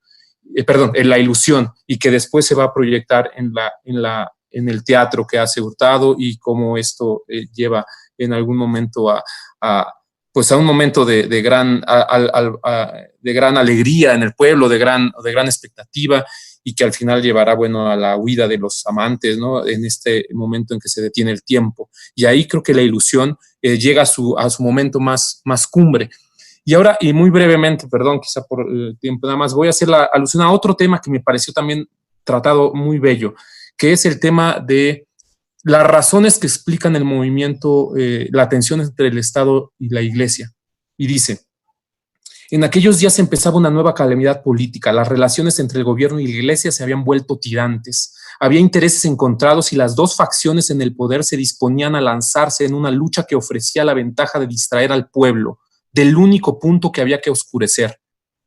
en la ilusión, y que después se va a proyectar en el teatro que hace Hurtado y cómo esto lleva en algún momento a un momento de gran alegría en el pueblo, de gran expectativa, y que al final llevará, bueno, a la huida de los amantes, ¿no? En este momento en que se detiene el tiempo. Y ahí creo que la ilusión llega a su momento más cumbre. Y ahora, y muy brevemente, perdón, quizá por el tiempo nada más, voy a hacer la alusión a otro tema que me pareció también tratado muy bello, que es el tema de las razones que explican el movimiento, la tensión entre el Estado y la Iglesia. Y dice: en aquellos días empezaba una nueva calamidad política. Las relaciones entre el gobierno y la Iglesia se habían vuelto tirantes. Había intereses encontrados y las dos facciones en el poder se disponían a lanzarse en una lucha que ofrecía la ventaja de distraer al pueblo del único punto que había que oscurecer: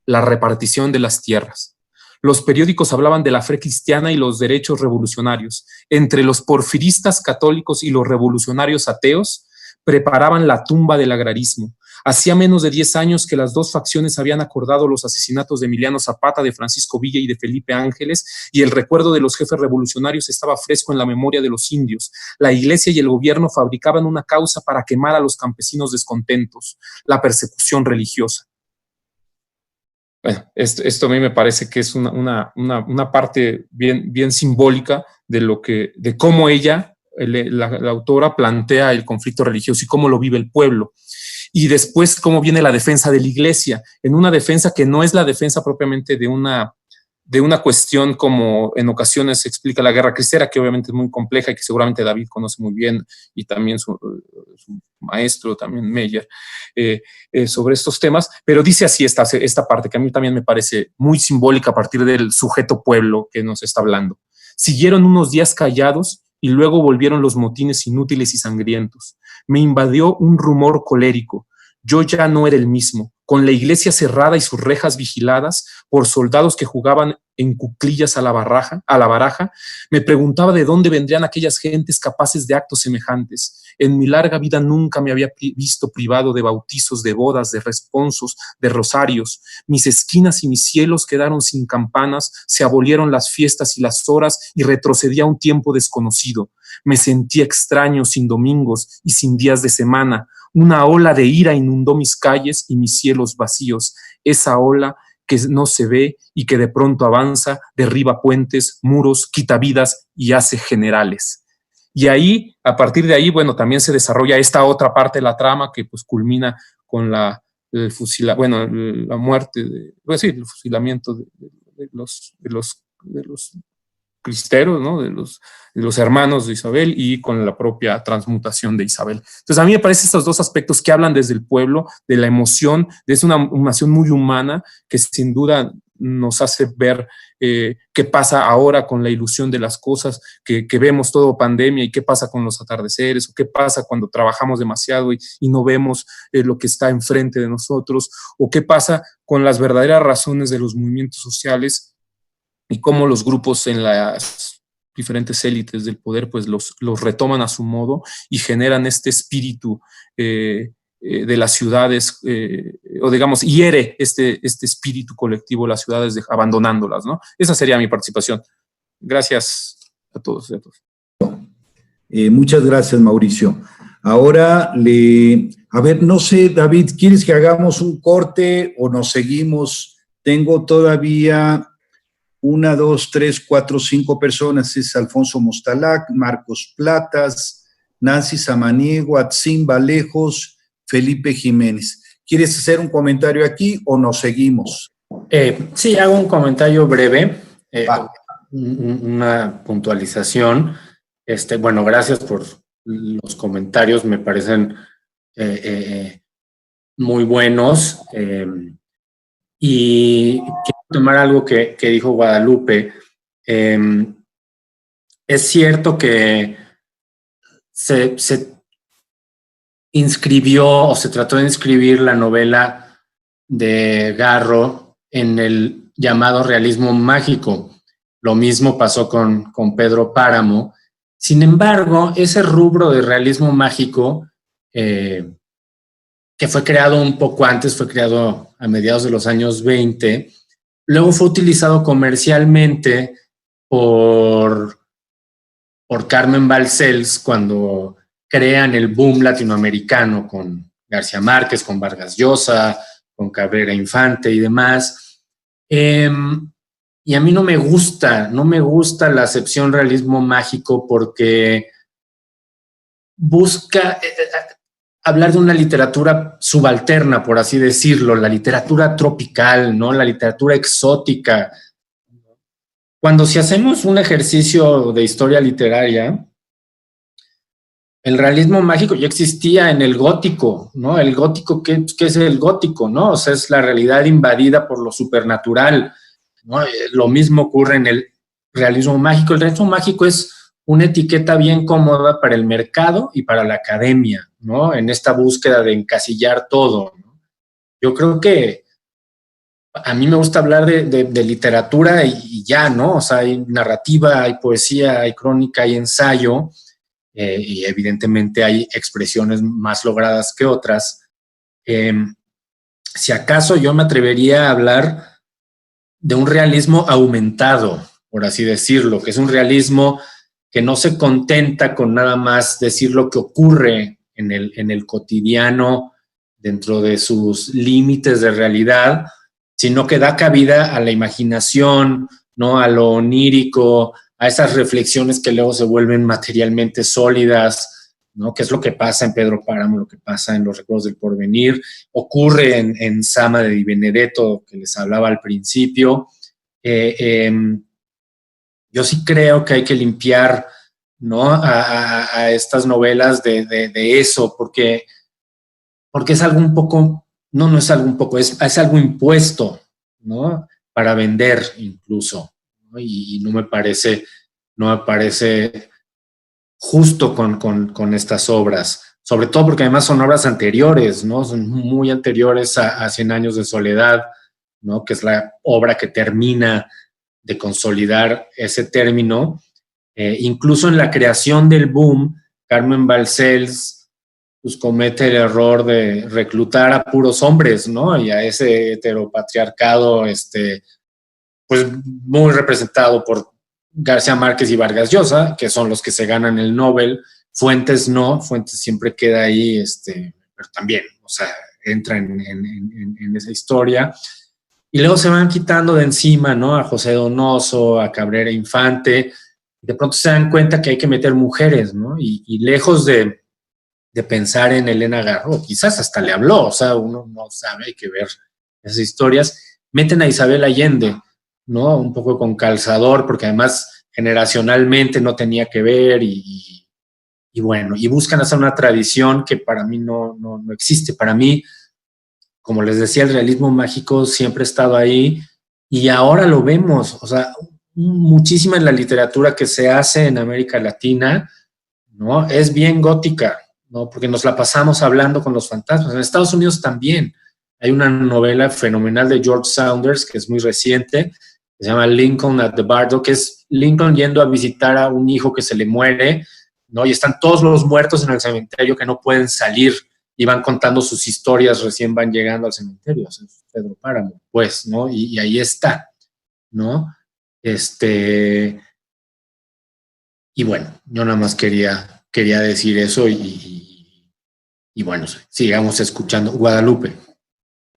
la repartición de las tierras. Los periódicos hablaban de la fe cristiana y los derechos revolucionarios. Entre los porfiristas católicos y los revolucionarios ateos preparaban la tumba del agrarismo. Hacía menos de 10 años que las dos facciones habían acordado los asesinatos de Emiliano Zapata, de Francisco Villa y de Felipe Ángeles, y el recuerdo de los jefes revolucionarios estaba fresco en la memoria de los indios. La Iglesia y el gobierno fabricaban una causa para quemar a los campesinos descontentos: la persecución religiosa. Bueno, esto a mí me parece que es una parte bien simbólica de cómo ella, la autora, plantea el conflicto religioso y cómo lo vive el pueblo. Y después cómo viene la defensa de la Iglesia, en una defensa que no es la defensa propiamente de una cuestión como en ocasiones se explica la Guerra Cristera, que obviamente es muy compleja y que seguramente David conoce muy bien, y también su maestro, también Meyer, sobre estos temas, pero dice así esta parte que a mí también me parece muy simbólica a partir del sujeto pueblo que nos está hablando. Siguieron unos días callados y luego volvieron los motines inútiles y sangrientos. Me invadió un rumor colérico. Yo ya no era el mismo. Con la iglesia cerrada y sus rejas vigiladas por soldados que jugaban en cuclillas a la baraja, me preguntaba de dónde vendrían aquellas gentes capaces de actos semejantes. En mi larga vida nunca me había visto privado de bautizos, de bodas, de responsos, de rosarios. Mis esquinas y mis cielos quedaron sin campanas, se abolieron las fiestas y las horas y retrocedí a un tiempo desconocido. Me sentí extraño, sin domingos y sin días de semana. Una ola de ira inundó mis calles y mis cielos vacíos. Esa ola que no se ve y que de pronto avanza, derriba puentes, muros, quita vidas y hace generales. Y ahí, a partir de ahí, bueno, también se desarrolla esta otra parte de la trama que pues culmina con la muerte, el fusilamiento de los cristeros, ¿no? De los hermanos de Isabel, y con la propia transmutación de Isabel. Entonces a mí me parecen estos dos aspectos que hablan desde el pueblo, de la emoción, de una emoción muy humana que sin duda nos hace ver qué pasa ahora con la ilusión de las cosas, que vemos todo pandemia, y qué pasa con los atardeceres, o qué pasa cuando trabajamos demasiado y no vemos lo que está enfrente de nosotros, o qué pasa con las verdaderas razones de los movimientos sociales y cómo los grupos diferentes élites del poder pues los retoman a su modo y generan este espíritu de las ciudades, o digamos, hiere este espíritu colectivo de las ciudades abandonándolas, ¿no? Esa sería mi participación. Gracias a todos y a todas. Muchas gracias, Mauricio. Ahora, a ver, no sé, David, ¿quieres que hagamos un corte o nos seguimos? Tengo todavía 1, 2, 3, 4, 5 personas. Es Alfonso Mostalac, Marcos Platas, Nancy Samaniego, Atzin Valejos, Felipe Jiménez. ¿Quieres hacer un comentario aquí o nos seguimos? Sí, hago un comentario breve, una puntualización. Bueno, gracias por los comentarios, me parecen muy buenos. Y quiero tomar algo que dijo Guadalupe. Es cierto que se inscribió o se trató de inscribir la novela de Garro en el llamado realismo mágico. Lo mismo pasó con Pedro Páramo. Sin embargo, ese rubro de realismo mágico, que fue creado un poco antes, fue creado a mediados de los años 20, luego fue utilizado comercialmente por Carmen Balcells cuando crean el boom latinoamericano con García Márquez, con Vargas Llosa, con Cabrera Infante y demás. Y a mí no me gusta la acepción realismo mágico porque busca hablar de una literatura subalterna, por así decirlo, la literatura tropical, ¿no? La literatura exótica. Cuando si hacemos un ejercicio de historia literaria, el realismo mágico ya existía en el gótico, ¿no? El gótico, ¿qué es el gótico, no? O sea, es la realidad invadida por lo supernatural, ¿no? Lo mismo ocurre en el realismo mágico. El realismo mágico es una etiqueta bien cómoda para el mercado y para la academia, ¿no? En esta búsqueda de encasillar todo, ¿no? Yo creo que a mí me gusta hablar de literatura y ya, ¿no? O sea, hay narrativa, hay poesía, hay crónica, hay ensayo, y evidentemente hay expresiones más logradas que otras. Si acaso yo me atrevería a hablar de un realismo aumentado, por así decirlo, que es un realismo que no se contenta con nada más decir lo que ocurre en el cotidiano dentro de sus límites de realidad, sino que da cabida a la imaginación, ¿no? A lo onírico, a esas reflexiones que luego se vuelven materialmente sólidas, ¿no? Que es lo que pasa en Pedro Páramo, lo que pasa en Los Recuerdos del Porvenir, ocurre en Sama de Di Benedetto, que les hablaba al principio. Yo sí creo que hay que limpiar, ¿no? a estas novelas de eso, porque es algo un poco, no es algo un poco, es algo impuesto, ¿no? Para vender incluso, ¿no? Y no me parece justo con estas obras, sobre todo porque además son obras anteriores, ¿no? Son muy anteriores a 100 años de soledad, ¿no? Que es la obra que termina de consolidar ese término. Incluso en la creación del boom, Carmen Balcells pues comete el error de reclutar a puros hombres, ¿no? Y a ese heteropatriarcado, pues muy representado por García Márquez y Vargas Llosa, que son los que se ganan el Nobel. Fuentes no, Fuentes siempre queda ahí, pero también, o sea, entra en esa historia. Y luego se van quitando de encima, ¿no? A José Donoso, a Cabrera Infante. De pronto se dan cuenta que hay que meter mujeres, ¿no? Y lejos de pensar en Elena Garro, quizás hasta le habló, o sea, uno no sabe, hay que ver esas historias. Meten a Isabel Allende, ¿no? Un poco con calzador, porque además generacionalmente no tenía que ver y bueno, y buscan hacer una tradición que para mí no existe. Para mí, como les decía, el realismo mágico siempre ha estado ahí y ahora lo vemos, o sea, muchísima en la literatura que se hace en América Latina, ¿no? Es bien gótica, ¿no? Porque nos la pasamos hablando con los fantasmas. En Estados Unidos también hay una novela fenomenal de George Saunders, que es muy reciente, que se llama Lincoln at the Bardo, que es Lincoln yendo a visitar a un hijo que se le muere, ¿no? Y están todos los muertos en el cementerio que no pueden salir y van contando sus historias, recién van llegando al cementerio, o sea, Pedro Páramo, pues, ¿no? Y ahí está, ¿no? Y bueno, yo nada más quería decir eso y bueno, sigamos escuchando. Guadalupe.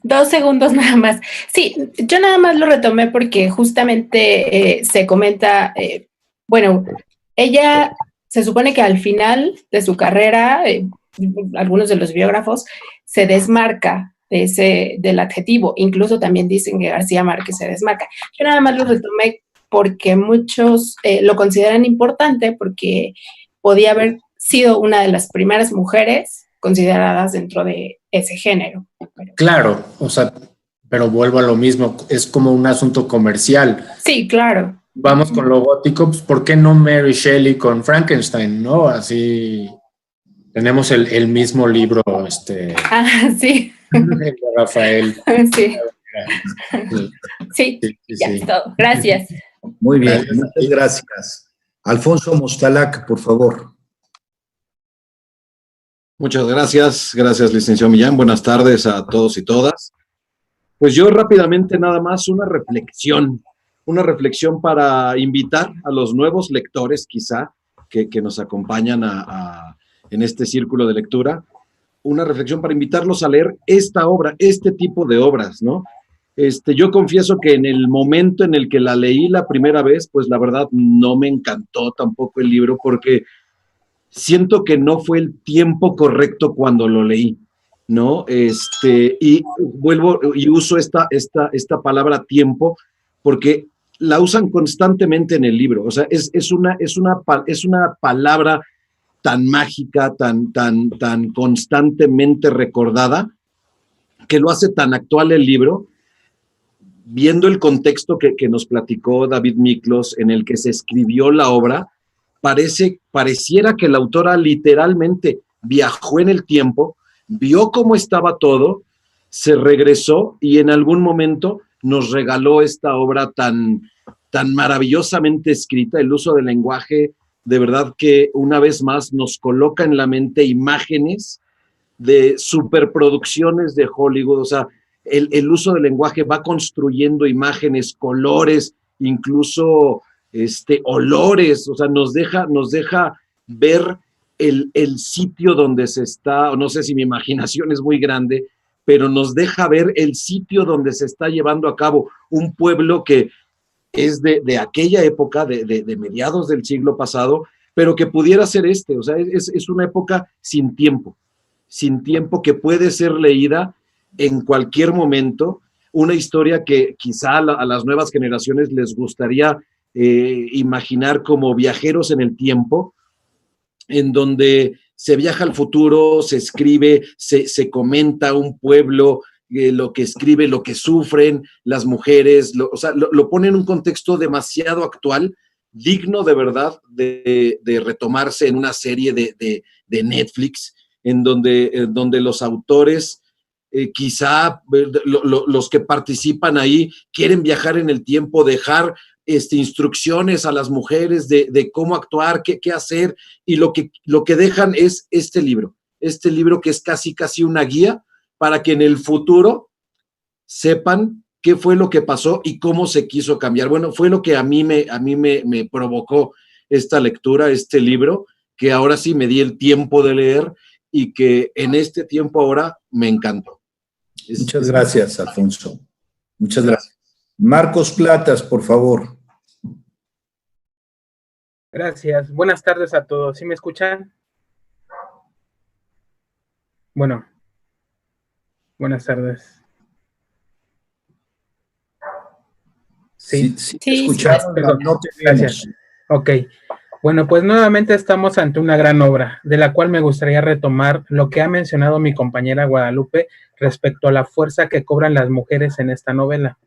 2 segundos nada más. Sí, yo nada más lo retomé porque justamente se comenta, bueno, ella se supone que al final de su carrera, algunos de los biógrafos, se desmarca del adjetivo, incluso también dicen que García Márquez se desmarca. Yo nada más lo retomé porque muchos lo consideran importante porque podía haber sido una de las primeras mujeres consideradas dentro de ese género. Claro, o sea, pero vuelvo a lo mismo, es como un asunto comercial. Sí, claro. Vamos con lo gótico, pues ¿por qué no Mary Shelley con Frankenstein, no? Así tenemos el mismo libro, Sí. de Rafael. Sí. Sí, ya es todo. Gracias. Muy bien, muchas gracias. Alfonso Mostalak, por favor. Muchas gracias, licenciado Millán. Buenas tardes a todos y todas. Pues yo rápidamente nada más una reflexión para invitar a los nuevos lectores quizá que nos acompañan en este círculo de lectura, una reflexión para invitarlos a leer esta obra, este tipo de obras, ¿no? Yo confieso que en el momento en el que la leí la primera vez, pues la verdad no me encantó tampoco el libro porque siento que no fue el tiempo correcto cuando lo leí, ¿no? Y vuelvo y uso esta palabra tiempo porque la usan constantemente en el libro, o sea, es una palabra tan mágica, tan constantemente recordada, que lo hace tan actual el libro, viendo el contexto que nos platicó David Miklos, en el que se escribió la obra. Pareciera que la autora literalmente viajó en el tiempo, vio cómo estaba todo, se regresó y en algún momento nos regaló esta obra tan maravillosamente escrita. El uso del lenguaje, de verdad que una vez más nos coloca en la mente imágenes de superproducciones de Hollywood. O sea, el uso del lenguaje va construyendo imágenes, colores, incluso olores. O sea, nos deja ver el sitio donde se está, no sé si mi imaginación es muy grande, pero nos deja ver el sitio donde se está llevando a cabo un pueblo que es de aquella época, de mediados del siglo pasado, pero que pudiera ser o sea, es una época sin tiempo que puede ser leída en cualquier momento, una historia que quizá a las nuevas generaciones les gustaría imaginar como viajeros en el tiempo, en donde se viaja al futuro, se escribe, se comenta un pueblo, lo que escribe, lo que sufren las mujeres, o sea, lo pone en un contexto demasiado actual, digno de verdad de retomarse en una serie de Netflix, en donde los autores, quizá los que participan ahí, quieren viajar en el tiempo, dejar instrucciones a las mujeres de cómo actuar, qué hacer, y lo que dejan es este libro que es casi una guía para que en el futuro sepan qué fue lo que pasó y cómo se quiso cambiar. Bueno, fue lo que a mí me provocó esta lectura, este libro, que ahora sí me di el tiempo de leer y que en este tiempo ahora me encantó. Muchas gracias, Alfonso. Muchas gracias. Marcos Platas, por favor. Gracias. Buenas tardes a todos. ¿Sí me escuchan? Bueno. Buenas tardes. Sí, escuchamos, perdón. No te Gracias. Ok. Bueno, pues nuevamente estamos ante una gran obra, de la cual me gustaría retomar lo que ha mencionado mi compañera Guadalupe respecto a la fuerza que cobran las mujeres en esta novela.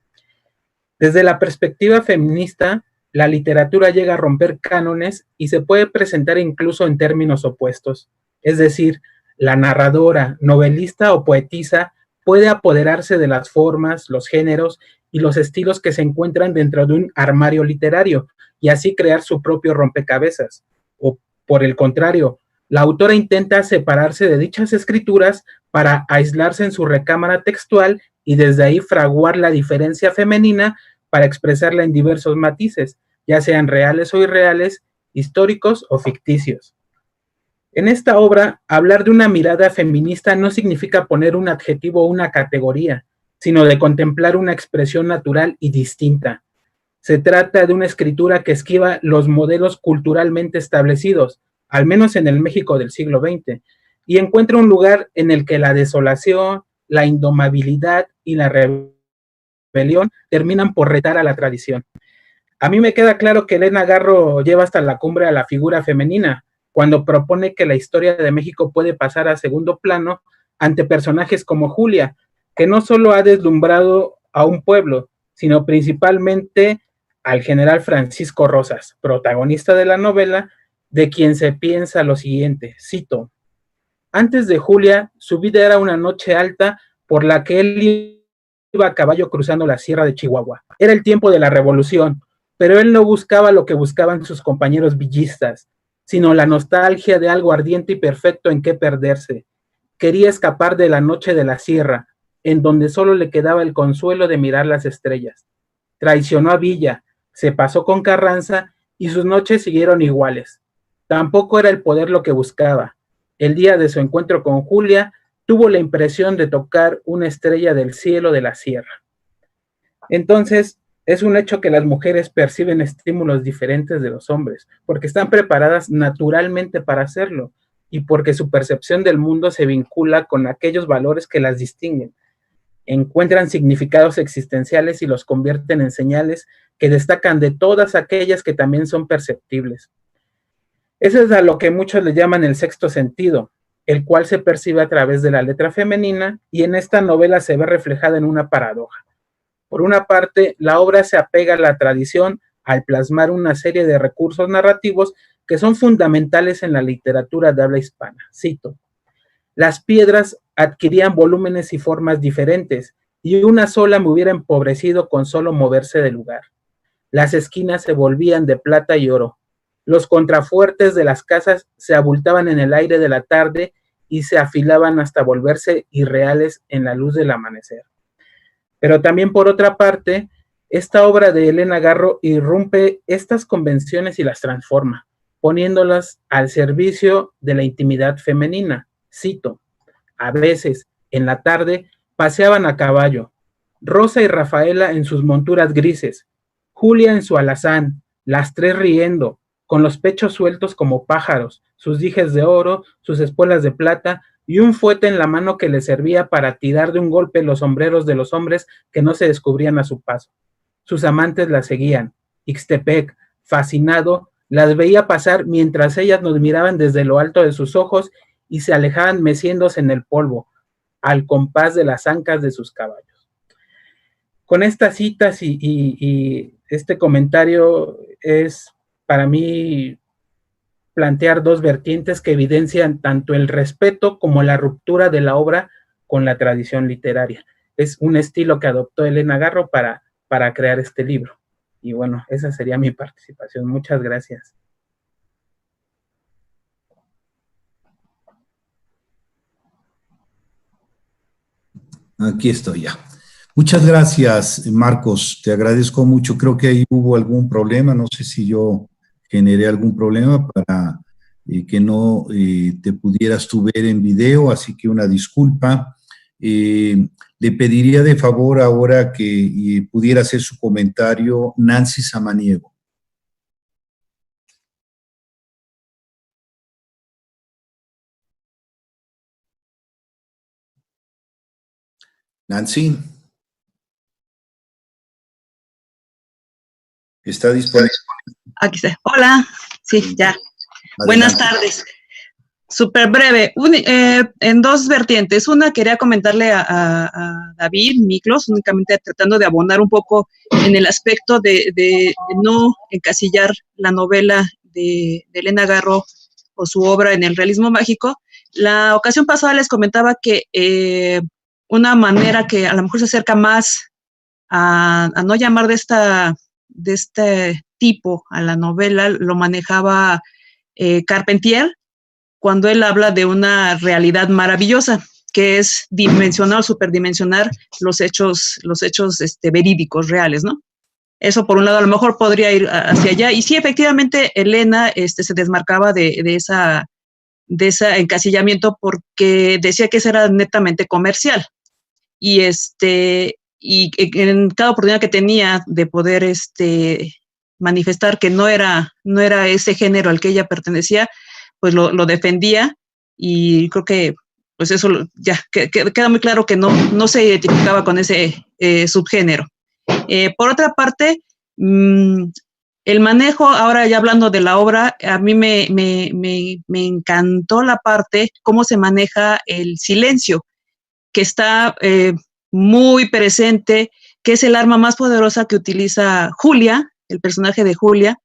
Desde la perspectiva feminista, la literatura llega a romper cánones y se puede presentar incluso en términos opuestos. Es decir, la narradora, novelista o poetisa puede apoderarse de las formas, los géneros y los estilos que se encuentran dentro de un armario literario, y así crear su propio rompecabezas. O por el contrario, la autora intenta separarse de dichas escrituras para aislarse en su recámara textual y desde ahí fraguar la diferencia femenina para expresarla en diversos matices, ya sean reales o irreales, históricos o ficticios. En esta obra, hablar de una mirada feminista no significa poner un adjetivo o una categoría, sino de contemplar una expresión natural y distinta. Se trata de una escritura que esquiva los modelos culturalmente establecidos, al menos en el México del siglo XX, y encuentra un lugar en el que la desolación, la indomabilidad y la rebelión terminan por retar a la tradición. A mí me queda claro que Elena Garro lleva hasta la cumbre a la figura femenina, cuando propone que la historia de México puede pasar a segundo plano ante personajes como Julia, que no solo ha deslumbrado a un pueblo, sino principalmente al general Francisco Rosas, protagonista de la novela, de quien se piensa lo siguiente, cito: antes de Julia, su vida era una noche alta por la que él iba a caballo cruzando la sierra de Chihuahua. Era el tiempo de la revolución, pero él no buscaba lo que buscaban sus compañeros villistas, sino la nostalgia de algo ardiente y perfecto en que perderse. Quería escapar de la noche de la sierra, en donde solo le quedaba el consuelo de mirar las estrellas. Traicionó a Villa, se pasó con Carranza y sus noches siguieron iguales. Tampoco era el poder lo que buscaba. El día de su encuentro con Julia, tuvo la impresión de tocar una estrella del cielo de la sierra. Entonces, es un hecho que las mujeres perciben estímulos diferentes de los hombres, porque están preparadas naturalmente para hacerlo, y porque su percepción del mundo se vincula con aquellos valores que las distinguen. Encuentran significados existenciales y los convierten en señales que destacan de todas aquellas que también son perceptibles. Eso es a lo que muchos le llaman el sexto sentido, el cual se percibe a través de la letra femenina, y en esta novela se ve reflejada en una paradoja. Por una parte, la obra se apega a la tradición al plasmar una serie de recursos narrativos que son fundamentales en la literatura de habla hispana. Cito: las piedras adquirían volúmenes y formas diferentes, y una sola me hubiera empobrecido con solo moverse del lugar. Las esquinas se volvían de plata y oro. Los contrafuertes de las casas se abultaban en el aire de la tarde y se afilaban hasta volverse irreales en la luz del amanecer. Pero también, por otra parte, esta obra de Elena Garro irrumpe estas convenciones y las transforma, poniéndolas al servicio de la intimidad femenina. Cito: a veces, en la tarde, paseaban a caballo, Rosa y Rafaela en sus monturas grises, Julia en su alazán, las tres riendo, con los pechos sueltos como pájaros, sus dijes de oro, sus espuelas de plata y un fuete en la mano que les servía para tirar de un golpe los sombreros de los hombres que no se descubrían a su paso. Sus amantes las seguían. Ixtepec, fascinado, las veía pasar mientras ellas nos miraban desde lo alto de sus ojos y se alejaban meciéndose en el polvo, al compás de las ancas de sus caballos. Con estas citas y este comentario es para mí plantear dos vertientes que evidencian tanto el respeto como la ruptura de la obra con la tradición literaria. Es un estilo que adoptó Elena Garro para crear este libro. Y bueno, esa sería mi participación. Muchas gracias. Aquí estoy ya. Muchas gracias, Marcos. Te agradezco mucho. Creo que ahí hubo algún problema. No sé si yo generé algún problema para que no te pudieras tú ver en video, así que una disculpa. Le pediría de favor ahora que pudiera hacer su comentario Nancy Samaniego. Nancy. ¿Está disponible? Aquí está. Hola. Sí, ya. Adelante. Buenas tardes. Súper breve. En dos vertientes. Una, quería comentarle a David Miklos, únicamente tratando de abonar un poco en el aspecto de no encasillar la novela de Elena Garro o su obra en el realismo mágico. La ocasión pasada les comentaba que una manera que a lo mejor se acerca más a no llamar de este tipo a la novela, lo manejaba Carpentier, cuando él habla de una realidad maravillosa, que es dimensionar, superdimensionar los hechos verídicos, reales, ¿no? Eso, por un lado, a lo mejor podría ir hacia allá. Y sí, efectivamente, Elena se desmarcaba de ese encasillamiento porque decía que eso era netamente comercial. Y en cada oportunidad que tenía de poder manifestar que no era ese género al que ella pertenecía, pues lo defendía, y creo que pues eso ya queda muy claro que no se identificaba con ese subgénero. Por otra parte, el manejo, ahora ya hablando de la obra, a mí me encantó la parte, cómo se maneja el silencio, que está muy presente, que es el arma más poderosa que utiliza Julia, el personaje de Julia,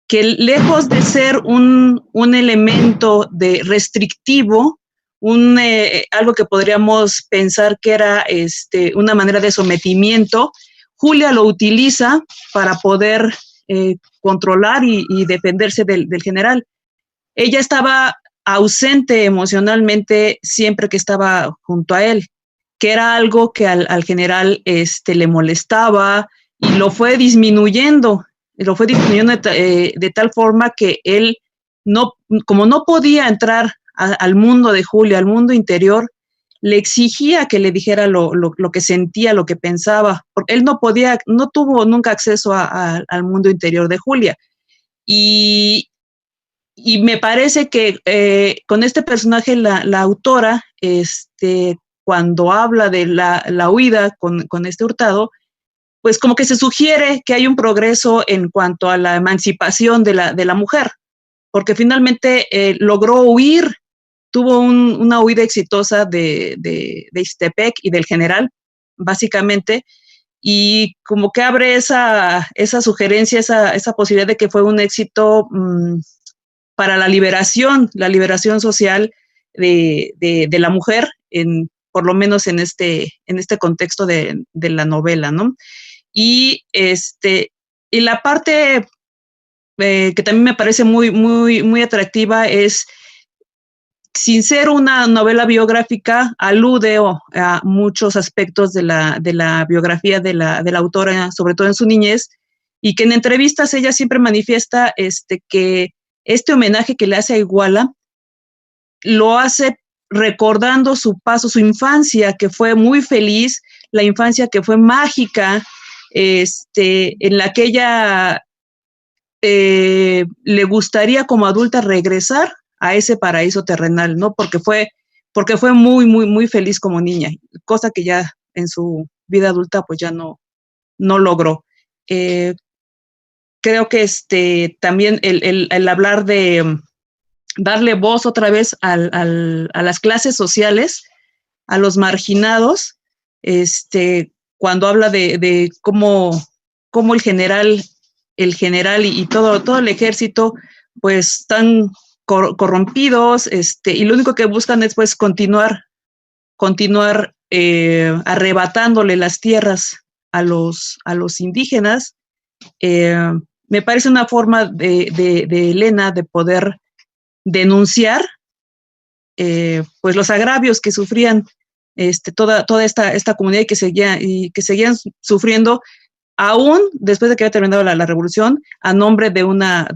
que lejos de ser un elemento restrictivo, algo que podríamos pensar que era una manera de sometimiento, Julia lo utiliza para poder controlar y defenderse del general. Ella estaba ausente emocionalmente siempre que estaba junto a él, que era algo que al general le molestaba, y lo fue disminuyendo de tal forma que él, como no podía entrar al mundo de Julia, al mundo interior, le exigía que le dijera lo que sentía, lo que pensaba, porque él no tuvo nunca acceso al mundo interior de Julia. Y me parece que con este personaje la autora, cuando habla de la huida con este Hurtado, pues como que se sugiere que hay un progreso en cuanto a la emancipación de la mujer, porque finalmente logró huir, tuvo una huida exitosa de Ixtepec y del general, básicamente, y como que abre esa sugerencia, esa posibilidad de que fue un éxito para la liberación social de la mujer, por lo menos en este contexto de la novela, ¿no? Y la parte que también me parece muy, muy, muy atractiva es, sin ser una novela biográfica, alude a muchos aspectos de la biografía de la autora, sobre todo en su niñez, y que en entrevistas ella siempre manifiesta que este homenaje que le hace a Iguala lo hace recordando su paso, su infancia, que fue muy feliz, la infancia que fue mágica, en la que ella le gustaría como adulta regresar a ese paraíso terrenal, ¿no? Porque fue muy, muy, muy feliz como niña, cosa que ya en su vida adulta pues ya no logró. Creo que también el hablar de darle voz otra vez a las clases sociales, a los marginados, cuando habla de cómo el general y todo el ejército pues están corrompidos, y lo único que buscan es pues continuar arrebatándole las tierras a los indígenas. Me parece una forma de Elena de poder denunciar pues los agravios que sufrían toda esta comunidad, y que seguían sufriendo aún después de que había terminado la revolución, a nombre de una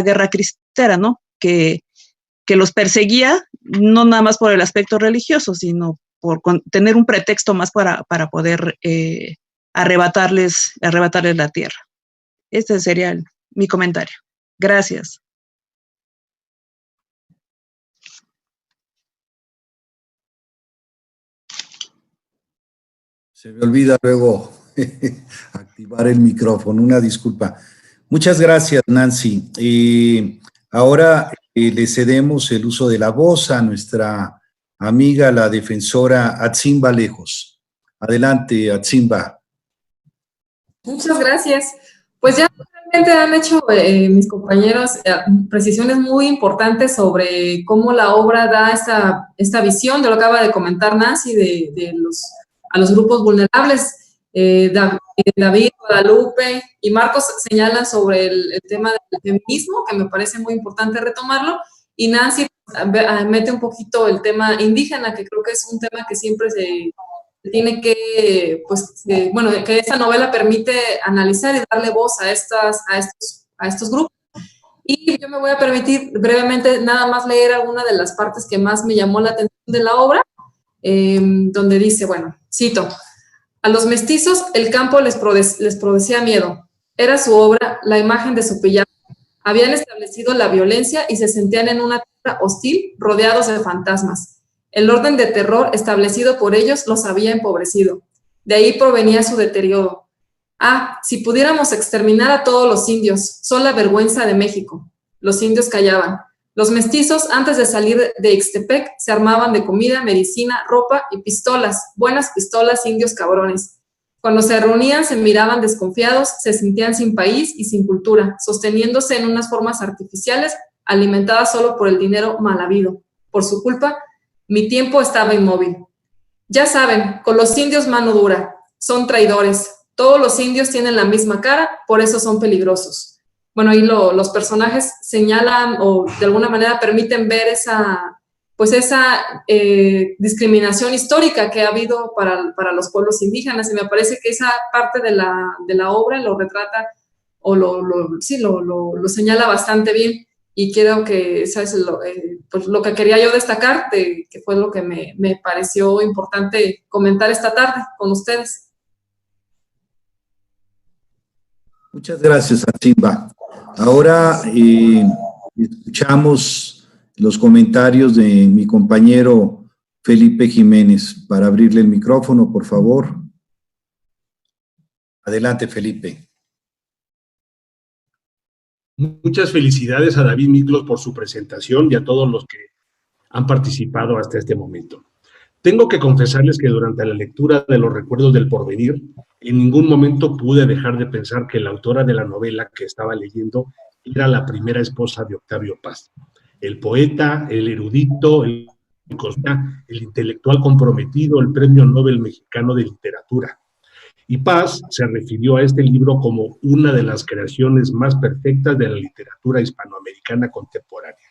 guerra cristera, ¿no? Que los perseguía, no nada más por el aspecto religioso, sino por tener un pretexto más para poder arrebatarles la tierra. Este sería mi comentario. Gracias. Se me olvida luego activar el micrófono, una disculpa. Muchas gracias, Nancy. Ahora le cedemos el uso de la voz a nuestra amiga, la defensora Atzimba Lejos. Adelante, Atzimba. Muchas gracias. Pues ya realmente han hecho mis compañeros precisiones muy importantes sobre cómo la obra da esta visión de lo que acaba de comentar Nancy, a los grupos vulnerables. David, Guadalupe y Marcos señalan sobre el tema del feminismo, que me parece muy importante retomarlo, y Nancy mete un poquito el tema indígena, que creo que es un tema que siempre se tiene que, bueno, que esta novela permite analizar y darle voz a estos grupos. Y yo me voy a permitir brevemente nada más leer alguna de las partes que más me llamó la atención de la obra, donde dice, bueno, cito: a los mestizos el campo les producía miedo. Era su obra, la imagen de su pijama. Habían establecido la violencia y se sentían en una tierra hostil, rodeados de fantasmas. El orden de terror establecido por ellos los había empobrecido. De ahí provenía su deterioro. Ah, si pudiéramos exterminar a todos los indios, son la vergüenza de México. Los indios callaban. Los mestizos, antes de salir de Ixtepec, se armaban de comida, medicina, ropa y pistolas, buenas pistolas, indios cabrones. Cuando se reunían se miraban desconfiados, se sentían sin país y sin cultura, sosteniéndose en unas formas artificiales, alimentadas solo por el dinero mal habido. Por su culpa, mi tiempo estaba inmóvil. Ya saben, con los indios mano dura, son traidores. Todos los indios tienen la misma cara, por eso son peligrosos. Bueno, ahí los personajes señalan o de alguna manera permiten ver esa discriminación histórica que ha habido para los pueblos indígenas, y me parece que esa parte de la obra lo retrata o lo señala bastante bien, y creo que eso es lo que quería yo destacar, que fue lo que me pareció importante comentar esta tarde con ustedes. Muchas gracias, Atsimba. Ahora escuchamos los comentarios de mi compañero Felipe Jiménez. Para abrirle el micrófono, por favor. Adelante, Felipe. Muchas felicidades a David Miklos por su presentación y a todos los que han participado hasta este momento. Tengo que confesarles que durante la lectura de Los Recuerdos del Porvenir, en ningún momento pude dejar de pensar que la autora de la novela que estaba leyendo era la primera esposa de Octavio Paz. El poeta, el erudito, el intelectual comprometido, el Premio Nobel Mexicano de Literatura. Y Paz se refirió a este libro como una de las creaciones más perfectas de la literatura hispanoamericana contemporánea.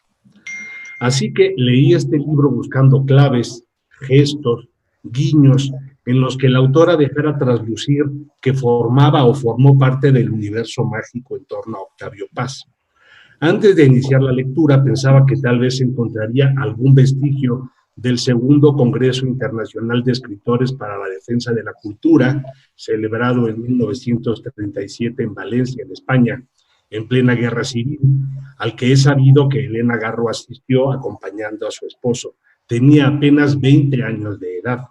Así que leí este libro buscando claves, gestos, guiños, en los que la autora dejara traslucir que formaba o formó parte del universo mágico en torno a Octavio Paz. Antes de iniciar la lectura pensaba que tal vez encontraría algún vestigio del segundo Congreso Internacional de Escritores para la Defensa de la Cultura, celebrado en 1937 en Valencia, en España, en plena guerra civil, al que he sabido que Elena Garro asistió acompañando a su esposo. Tenía apenas 20 años de edad.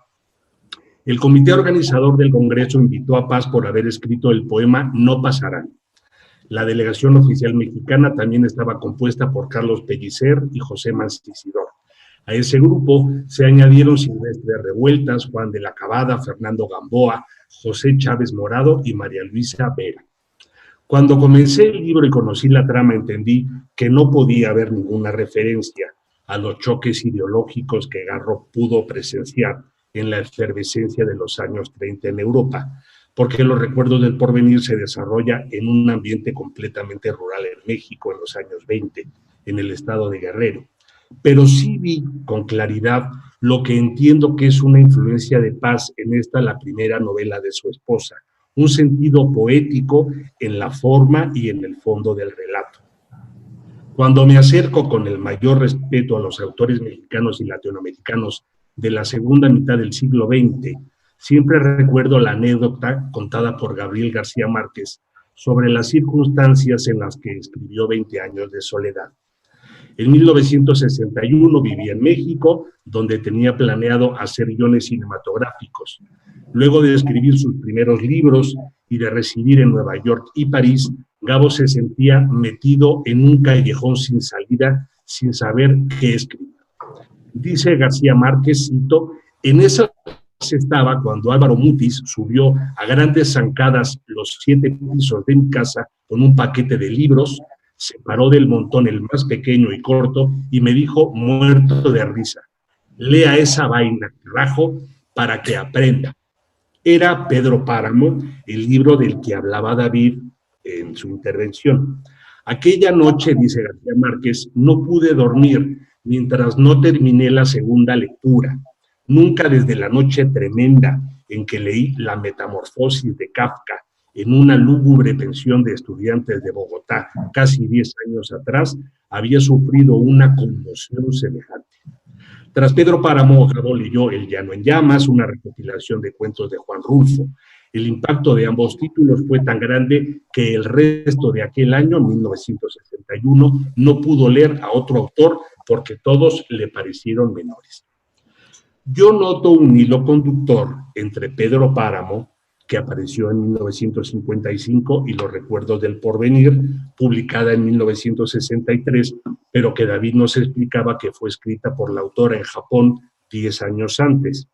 El comité organizador del Congreso invitó a Paz por haber escrito el poema No pasarán. La delegación oficial mexicana también estaba compuesta por Carlos Pellicer y José Mancisidor. A ese grupo se añadieron Silvestre Revueltas, Juan de la Cabada, Fernando Gamboa, José Chávez Morado y María Luisa Vera. Cuando comencé el libro y conocí la trama, entendí que no podía haber ninguna referencia a los choques ideológicos que Garro pudo presenciar en la efervescencia de los años 30 en Europa, porque Los Recuerdos del Porvenir se desarrolla en un ambiente completamente rural en México en los años 20, en el estado de Guerrero. Pero sí vi con claridad lo que entiendo que es una influencia de Paz en esta, la primera novela de su esposa, un sentido poético en la forma y en el fondo del relato. Cuando me acerco con el mayor respeto a los autores mexicanos y latinoamericanos de la segunda mitad del siglo XX, siempre recuerdo la anécdota contada por Gabriel García Márquez sobre las circunstancias en las que escribió 20 años de soledad. En 1961 vivía en México, donde tenía planeado hacer guiones cinematográficos. Luego de escribir sus primeros libros y de residir en Nueva York y París, Gabo se sentía metido en un callejón sin salida, sin saber qué escribir. Dice García Márquez, cito, en esa estaba cuando Álvaro Mutis subió a grandes zancadas los 7 pisos de mi casa con un paquete de libros, separó del montón el más pequeño y corto y me dijo, muerto de risa, lea esa vaina, carajo, para que aprenda. Era Pedro Páramo, el libro del que hablaba David en su intervención. Aquella noche, dice García Márquez, no pude dormir mientras no terminé la segunda lectura. Nunca desde la noche tremenda en que leí La Metamorfosis de Kafka en una lúgubre pensión de estudiantes de Bogotá, casi 10 años atrás, había sufrido una conmoción semejante. Tras Pedro Páramo, Gabo leyó El Llano en Llamas, una recopilación de cuentos de Juan Rulfo. El impacto de ambos títulos fue tan grande que el resto de aquel año, 1961, no pudo leer a otro autor porque todos le parecieron menores. Yo noto un hilo conductor entre Pedro Páramo, que apareció en 1955, y Los Recuerdos del Porvenir, publicada en 1963, pero que David nos explicaba que fue escrita por la autora en Japón 10 años antes.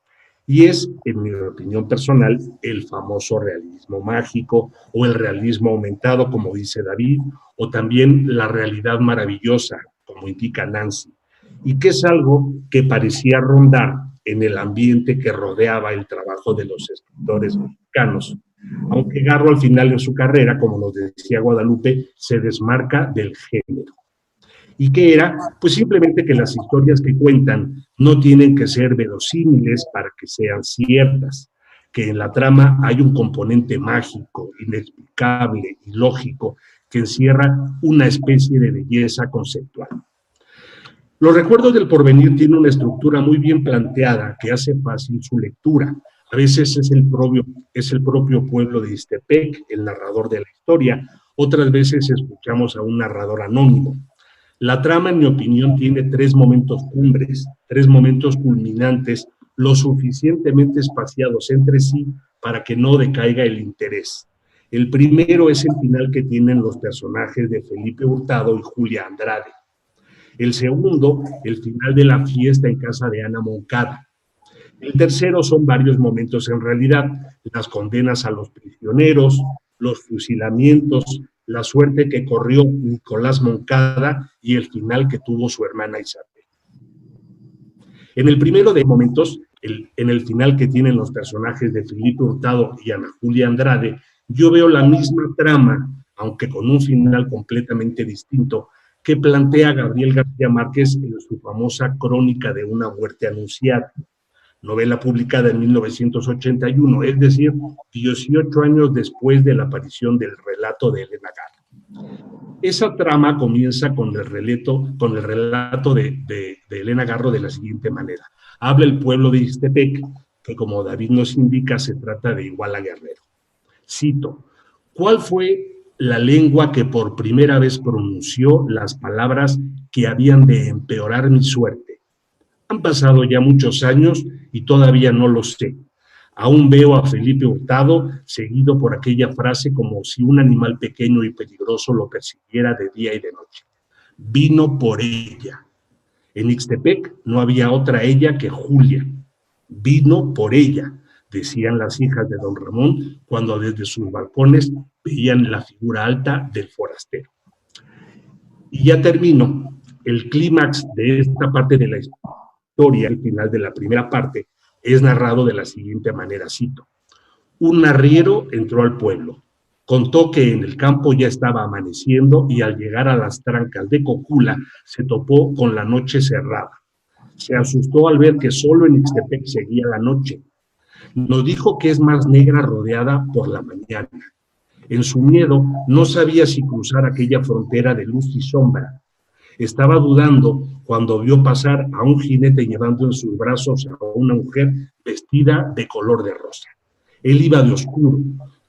Y es, en mi opinión personal, el famoso realismo mágico o el realismo aumentado, como dice David, o también la realidad maravillosa, como indica Nancy, y que es algo que parecía rondar en el ambiente que rodeaba el trabajo de los escritores mexicanos. Aunque Garro al final de su carrera, como nos decía Guadalupe, se desmarca del género. ¿Y qué era? Pues simplemente que las historias que cuentan no tienen que ser verosímiles para que sean ciertas, que en la trama hay un componente mágico, inexplicable y lógico que encierra una especie de belleza conceptual. Los Recuerdos del Porvenir tiene una estructura muy bien planteada que hace fácil su lectura. A veces es el propio pueblo de Ixtepec el narrador de la historia, otras veces escuchamos a un narrador anónimo. La trama, en mi opinión, tiene 3 momentos cumbres, 3 momentos culminantes, lo suficientemente espaciados entre sí para que no decaiga el interés. El primero es el final que tienen los personajes de Felipe Hurtado y Julia Andrade. El segundo, el final de la fiesta en casa de Ana Moncada. El tercero son varios momentos en realidad, las condenas a los prisioneros, los fusilamientos, la suerte que corrió Nicolás Moncada y el final que tuvo su hermana Isabel. En el primero de momentos, en el final que tienen los personajes de Felipe Hurtado y Ana Julia Andrade, yo veo la misma trama, aunque con un final completamente distinto, que plantea Gabriel García Márquez en su famosa Crónica de una muerte anunciada, novela publicada en 1981, es decir, 18 años después de la aparición del relato de Elena Garro. Esa trama comienza con el relato de Elena Garro de la siguiente manera. Habla el pueblo de Ixtepec, que como David nos indica, se trata de Iguala Guerrero. Cito, ¿cuál fue la lengua que por primera vez pronunció las palabras que habían de empeorar mi suerte? Han pasado ya muchos años y todavía no lo sé. Aún veo a Felipe Hurtado seguido por aquella frase como si un animal pequeño y peligroso lo persiguiera de día y de noche. Vino por ella. En Ixtepec no había otra ella que Julia. Vino por ella, decían las hijas de don Ramón cuando desde sus balcones veían la figura alta del forastero. Y ya termino. El clímax de esta parte de la historia, el final de la primera parte, es narrado de la siguiente manera, cito. Un arriero entró al pueblo, contó que en el campo ya estaba amaneciendo y al llegar a las trancas de Cocula se topó con la noche cerrada. Se asustó al ver que solo en Ixtepec seguía la noche. Nos dijo que es más negra rodeada por la mañana. En su miedo no sabía si cruzar aquella frontera de luz y sombra. Estaba dudando cuando vio pasar a un jinete llevando en sus brazos a una mujer vestida de color de rosa. Él iba de oscuro,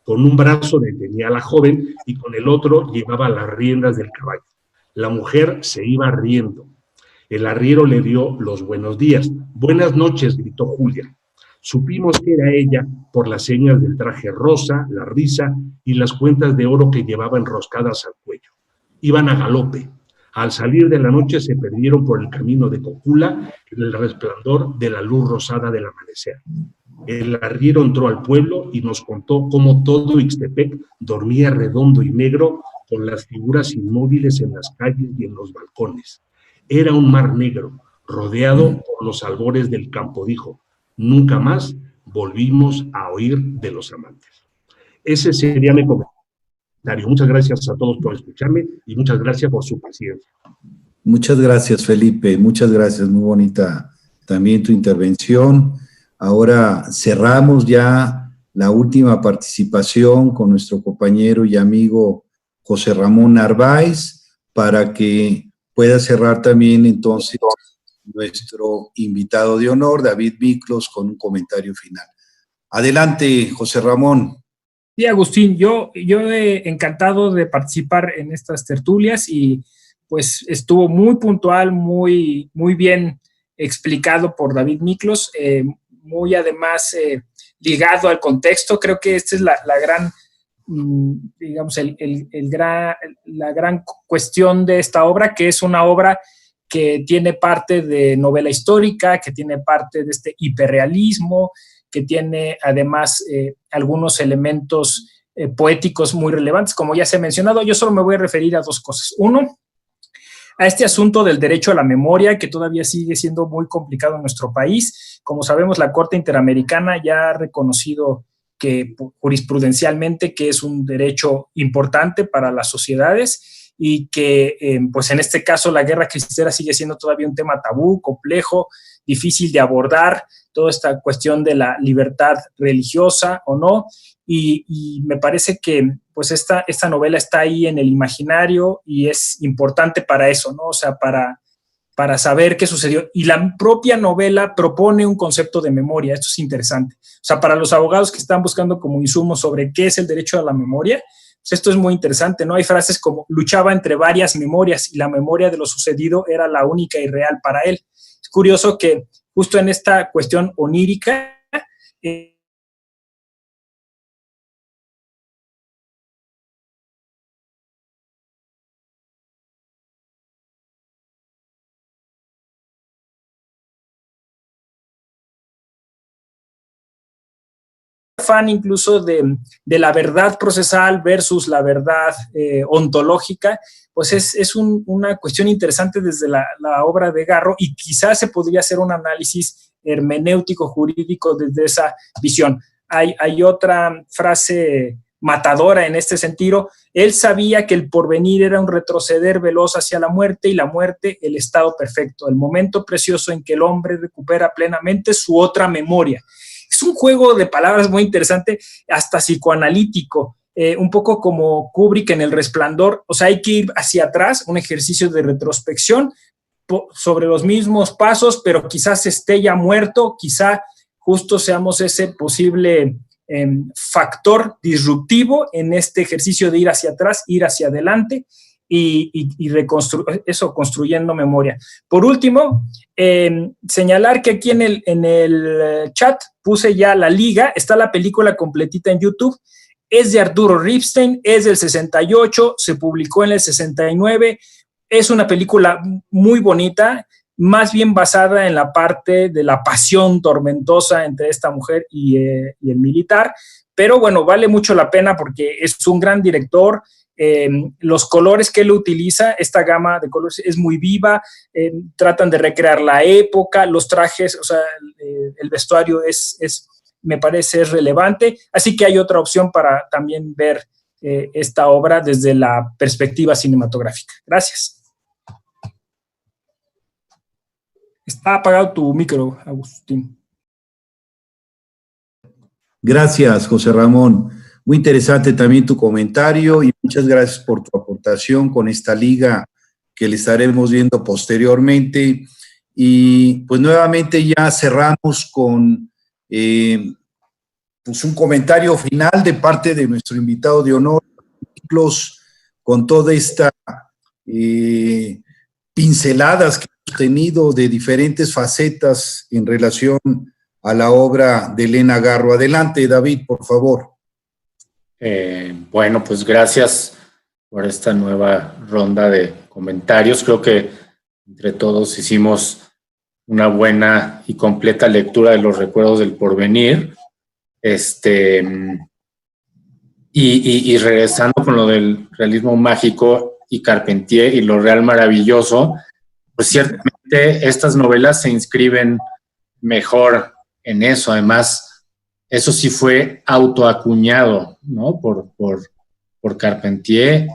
con un brazo detenía a la joven y con el otro llevaba las riendas del caballo. La mujer se iba riendo. El arriero le dio los buenos días. Buenas noches, gritó Julia. Supimos que era ella por las señas del traje rosa, la risa y las cuentas de oro que llevaba enroscadas al cuello. Iban a galope. Al salir de la noche se perdieron por el camino de Cocula en el resplandor de la luz rosada del amanecer. El arriero entró al pueblo y nos contó cómo todo Ixtepec dormía redondo y negro con las figuras inmóviles en las calles y en los balcones. Era un mar negro, rodeado por los albores del campo, dijo. Nunca más volvimos a oír de los amantes. Ese sería mi comentario. Muchas gracias a todos por escucharme y muchas gracias por su paciencia. Muchas gracias, Felipe. Muchas gracias. Muy bonita también tu intervención. Ahora cerramos ya la última participación con nuestro compañero y amigo José Ramón Narváez para que pueda cerrar también entonces nuestro invitado de honor, David Miklos, con un comentario final. Adelante, José Ramón. Sí, Agustín, yo encantado de participar en estas tertulias y pues estuvo muy puntual, muy bien explicado por David Miklos, muy además ligado al contexto. Creo que esta es la gran, digamos, la gran cuestión de esta obra, que es una obra que tiene parte de novela histórica, que tiene parte de este hiperrealismo, que tiene además algunos elementos poéticos muy relevantes, como ya se ha mencionado. Yo solo me voy a referir a dos cosas. Uno, a este asunto del derecho a la memoria, que todavía sigue siendo muy complicado en nuestro país. Como sabemos, la Corte Interamericana ya ha reconocido que jurisprudencialmente que es un derecho importante para las sociedades y que, pues en este caso, la guerra cristera sigue siendo todavía un tema tabú, complejo, difícil de abordar, toda esta cuestión de la libertad religiosa o no, y me parece que pues esta novela está ahí en el imaginario y es importante para eso, ¿no? O sea, para saber qué sucedió. Y la propia novela propone un concepto de memoria, esto es interesante. O sea, para los abogados que están buscando como insumo sobre qué es el derecho a la memoria, pues esto es muy interesante, ¿no? Hay frases como luchaba entre varias memorias y la memoria de lo sucedido era la única y real para él. Es curioso que justo en esta cuestión onírica, fan incluso de la verdad procesal versus la verdad ontológica, pues es una cuestión interesante desde la obra de Garro y quizás se podría hacer un análisis hermenéutico jurídico desde esa visión. Hay otra frase matadora en este sentido. Él sabía que el porvenir era un retroceder veloz hacia la muerte y la muerte el estado perfecto, el momento precioso en que el hombre recupera plenamente su otra memoria. Es un juego de palabras muy interesante, hasta psicoanalítico, un poco como Kubrick en El Resplandor. O sea, hay que ir hacia atrás, un ejercicio de retrospección sobre los mismos pasos, pero quizás esté ya muerto, quizá justo seamos ese posible factor disruptivo en este ejercicio de ir hacia atrás, ir hacia adelante y construyendo memoria. Por último, señalar que aquí en el chat puse ya la liga, está la película completita en YouTube, es de Arturo Ripstein, es del 68, se publicó en el 69, es una película muy bonita, más bien basada en la parte de la pasión tormentosa entre esta mujer y el militar, pero bueno, vale mucho la pena porque es un gran director. Los colores que él utiliza, esta gama de colores es muy viva, tratan de recrear la época, los trajes, o sea, el vestuario me parece relevante, así que hay otra opción para también ver esta obra desde la perspectiva cinematográfica. Gracias. Está apagado tu micro, Agustín. Gracias, José Ramón. Muy interesante también tu comentario y muchas gracias por tu aportación con esta liga que le estaremos viendo posteriormente. Y pues nuevamente ya cerramos con pues un comentario final de parte de nuestro invitado de honor, con toda esta pinceladas que hemos tenido de diferentes facetas en relación a la obra de Elena Garro. Adelante, David, por favor. Bueno, pues gracias por esta nueva ronda de comentarios. Creo que entre todos hicimos una buena y completa lectura de los recuerdos del porvenir. Y regresando con lo del realismo mágico y Carpentier y lo real maravilloso, pues ciertamente estas novelas se inscriben mejor en eso. Además, eso sí fue autoacuñado, ¿no? Por Carpentier,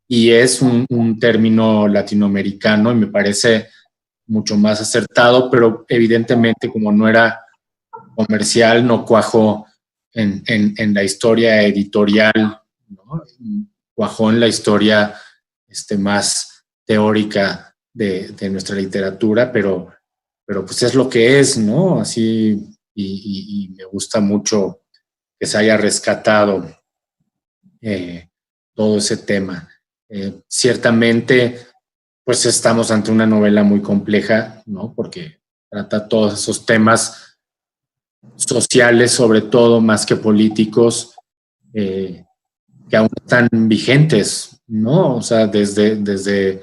y es un término latinoamericano y me parece mucho más acertado, pero evidentemente como no era comercial, no cuajó en la historia editorial, ¿no? Cuajó en la historia más teórica de nuestra literatura, pero pues es lo que es, ¿no? Así, y me gusta mucho que se haya rescatado todo ese tema. Ciertamente, pues estamos ante una novela muy compleja, ¿no? Porque trata todos esos temas sociales, sobre todo, más que políticos, que aún están vigentes, ¿no? O sea, desde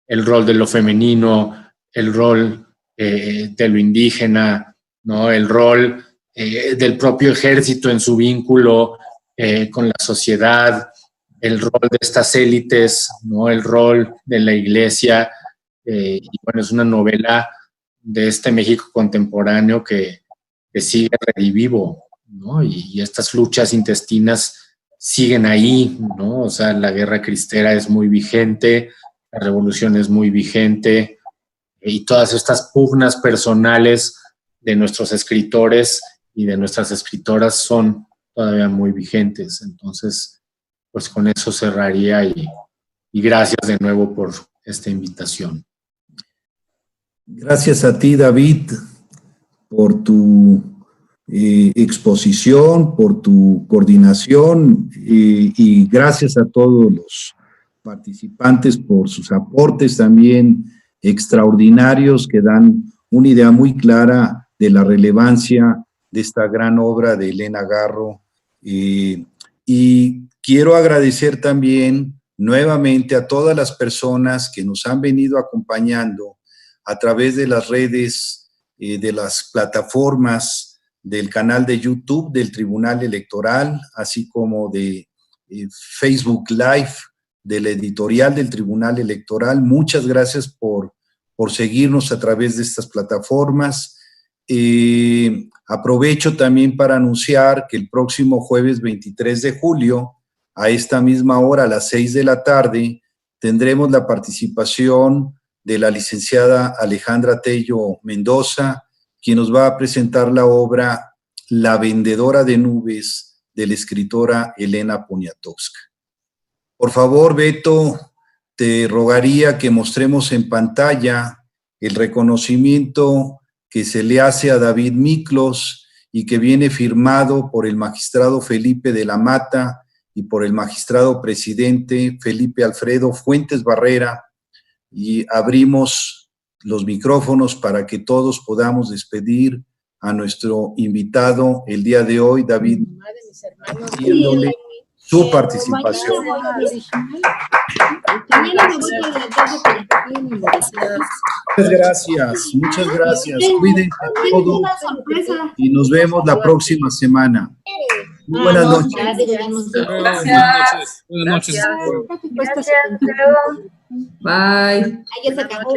el rol de lo femenino, el rol de lo indígena, ¿no? El rol del propio ejército en su vínculo con la sociedad, el rol de estas élites, ¿no? El rol de la iglesia, y bueno, es una novela de este México contemporáneo que sigue redivivo, ¿no? Y estas luchas intestinas siguen ahí, ¿no? O sea, la guerra cristera es muy vigente, la revolución es muy vigente, y todas estas pugnas personales de nuestros escritores y de nuestras escritoras son todavía muy vigentes. Entonces, pues con eso cerraría y gracias de nuevo por esta invitación. Gracias a ti, David, por tu exposición, por tu coordinación, y gracias a todos los participantes por sus aportes también extraordinarios que dan una idea muy clara de la relevancia de esta gran obra de Elena Garro. Y quiero agradecer también nuevamente a todas las personas que nos han venido acompañando a través de las redes, de las plataformas del canal de YouTube del Tribunal Electoral, así como de Facebook Live, de la editorial del Tribunal Electoral. Muchas gracias por seguirnos a través de estas plataformas. Aprovecho también para anunciar que el próximo jueves 23 de julio, a esta misma hora, a las 6 de la tarde, tendremos la participación de la licenciada Alejandra Tello Mendoza, quien nos va a presentar la obra La vendedora de nubes, de la escritora Elena Poniatowska. Por favor, Beto, te rogaría que mostremos en pantalla el reconocimiento que se le hace a David Miklos y que viene firmado por el magistrado Felipe de la Mata y por el magistrado presidente Felipe Alfredo Fuentes Barrera, y abrimos los micrófonos para que todos podamos despedir a nuestro invitado el día de hoy, David, haciéndole su participación. Muchas gracias. Cuídense todos y nos vemos la próxima semana. Muy buenas noches. Buenas noches. Bye. Ahí se acabó.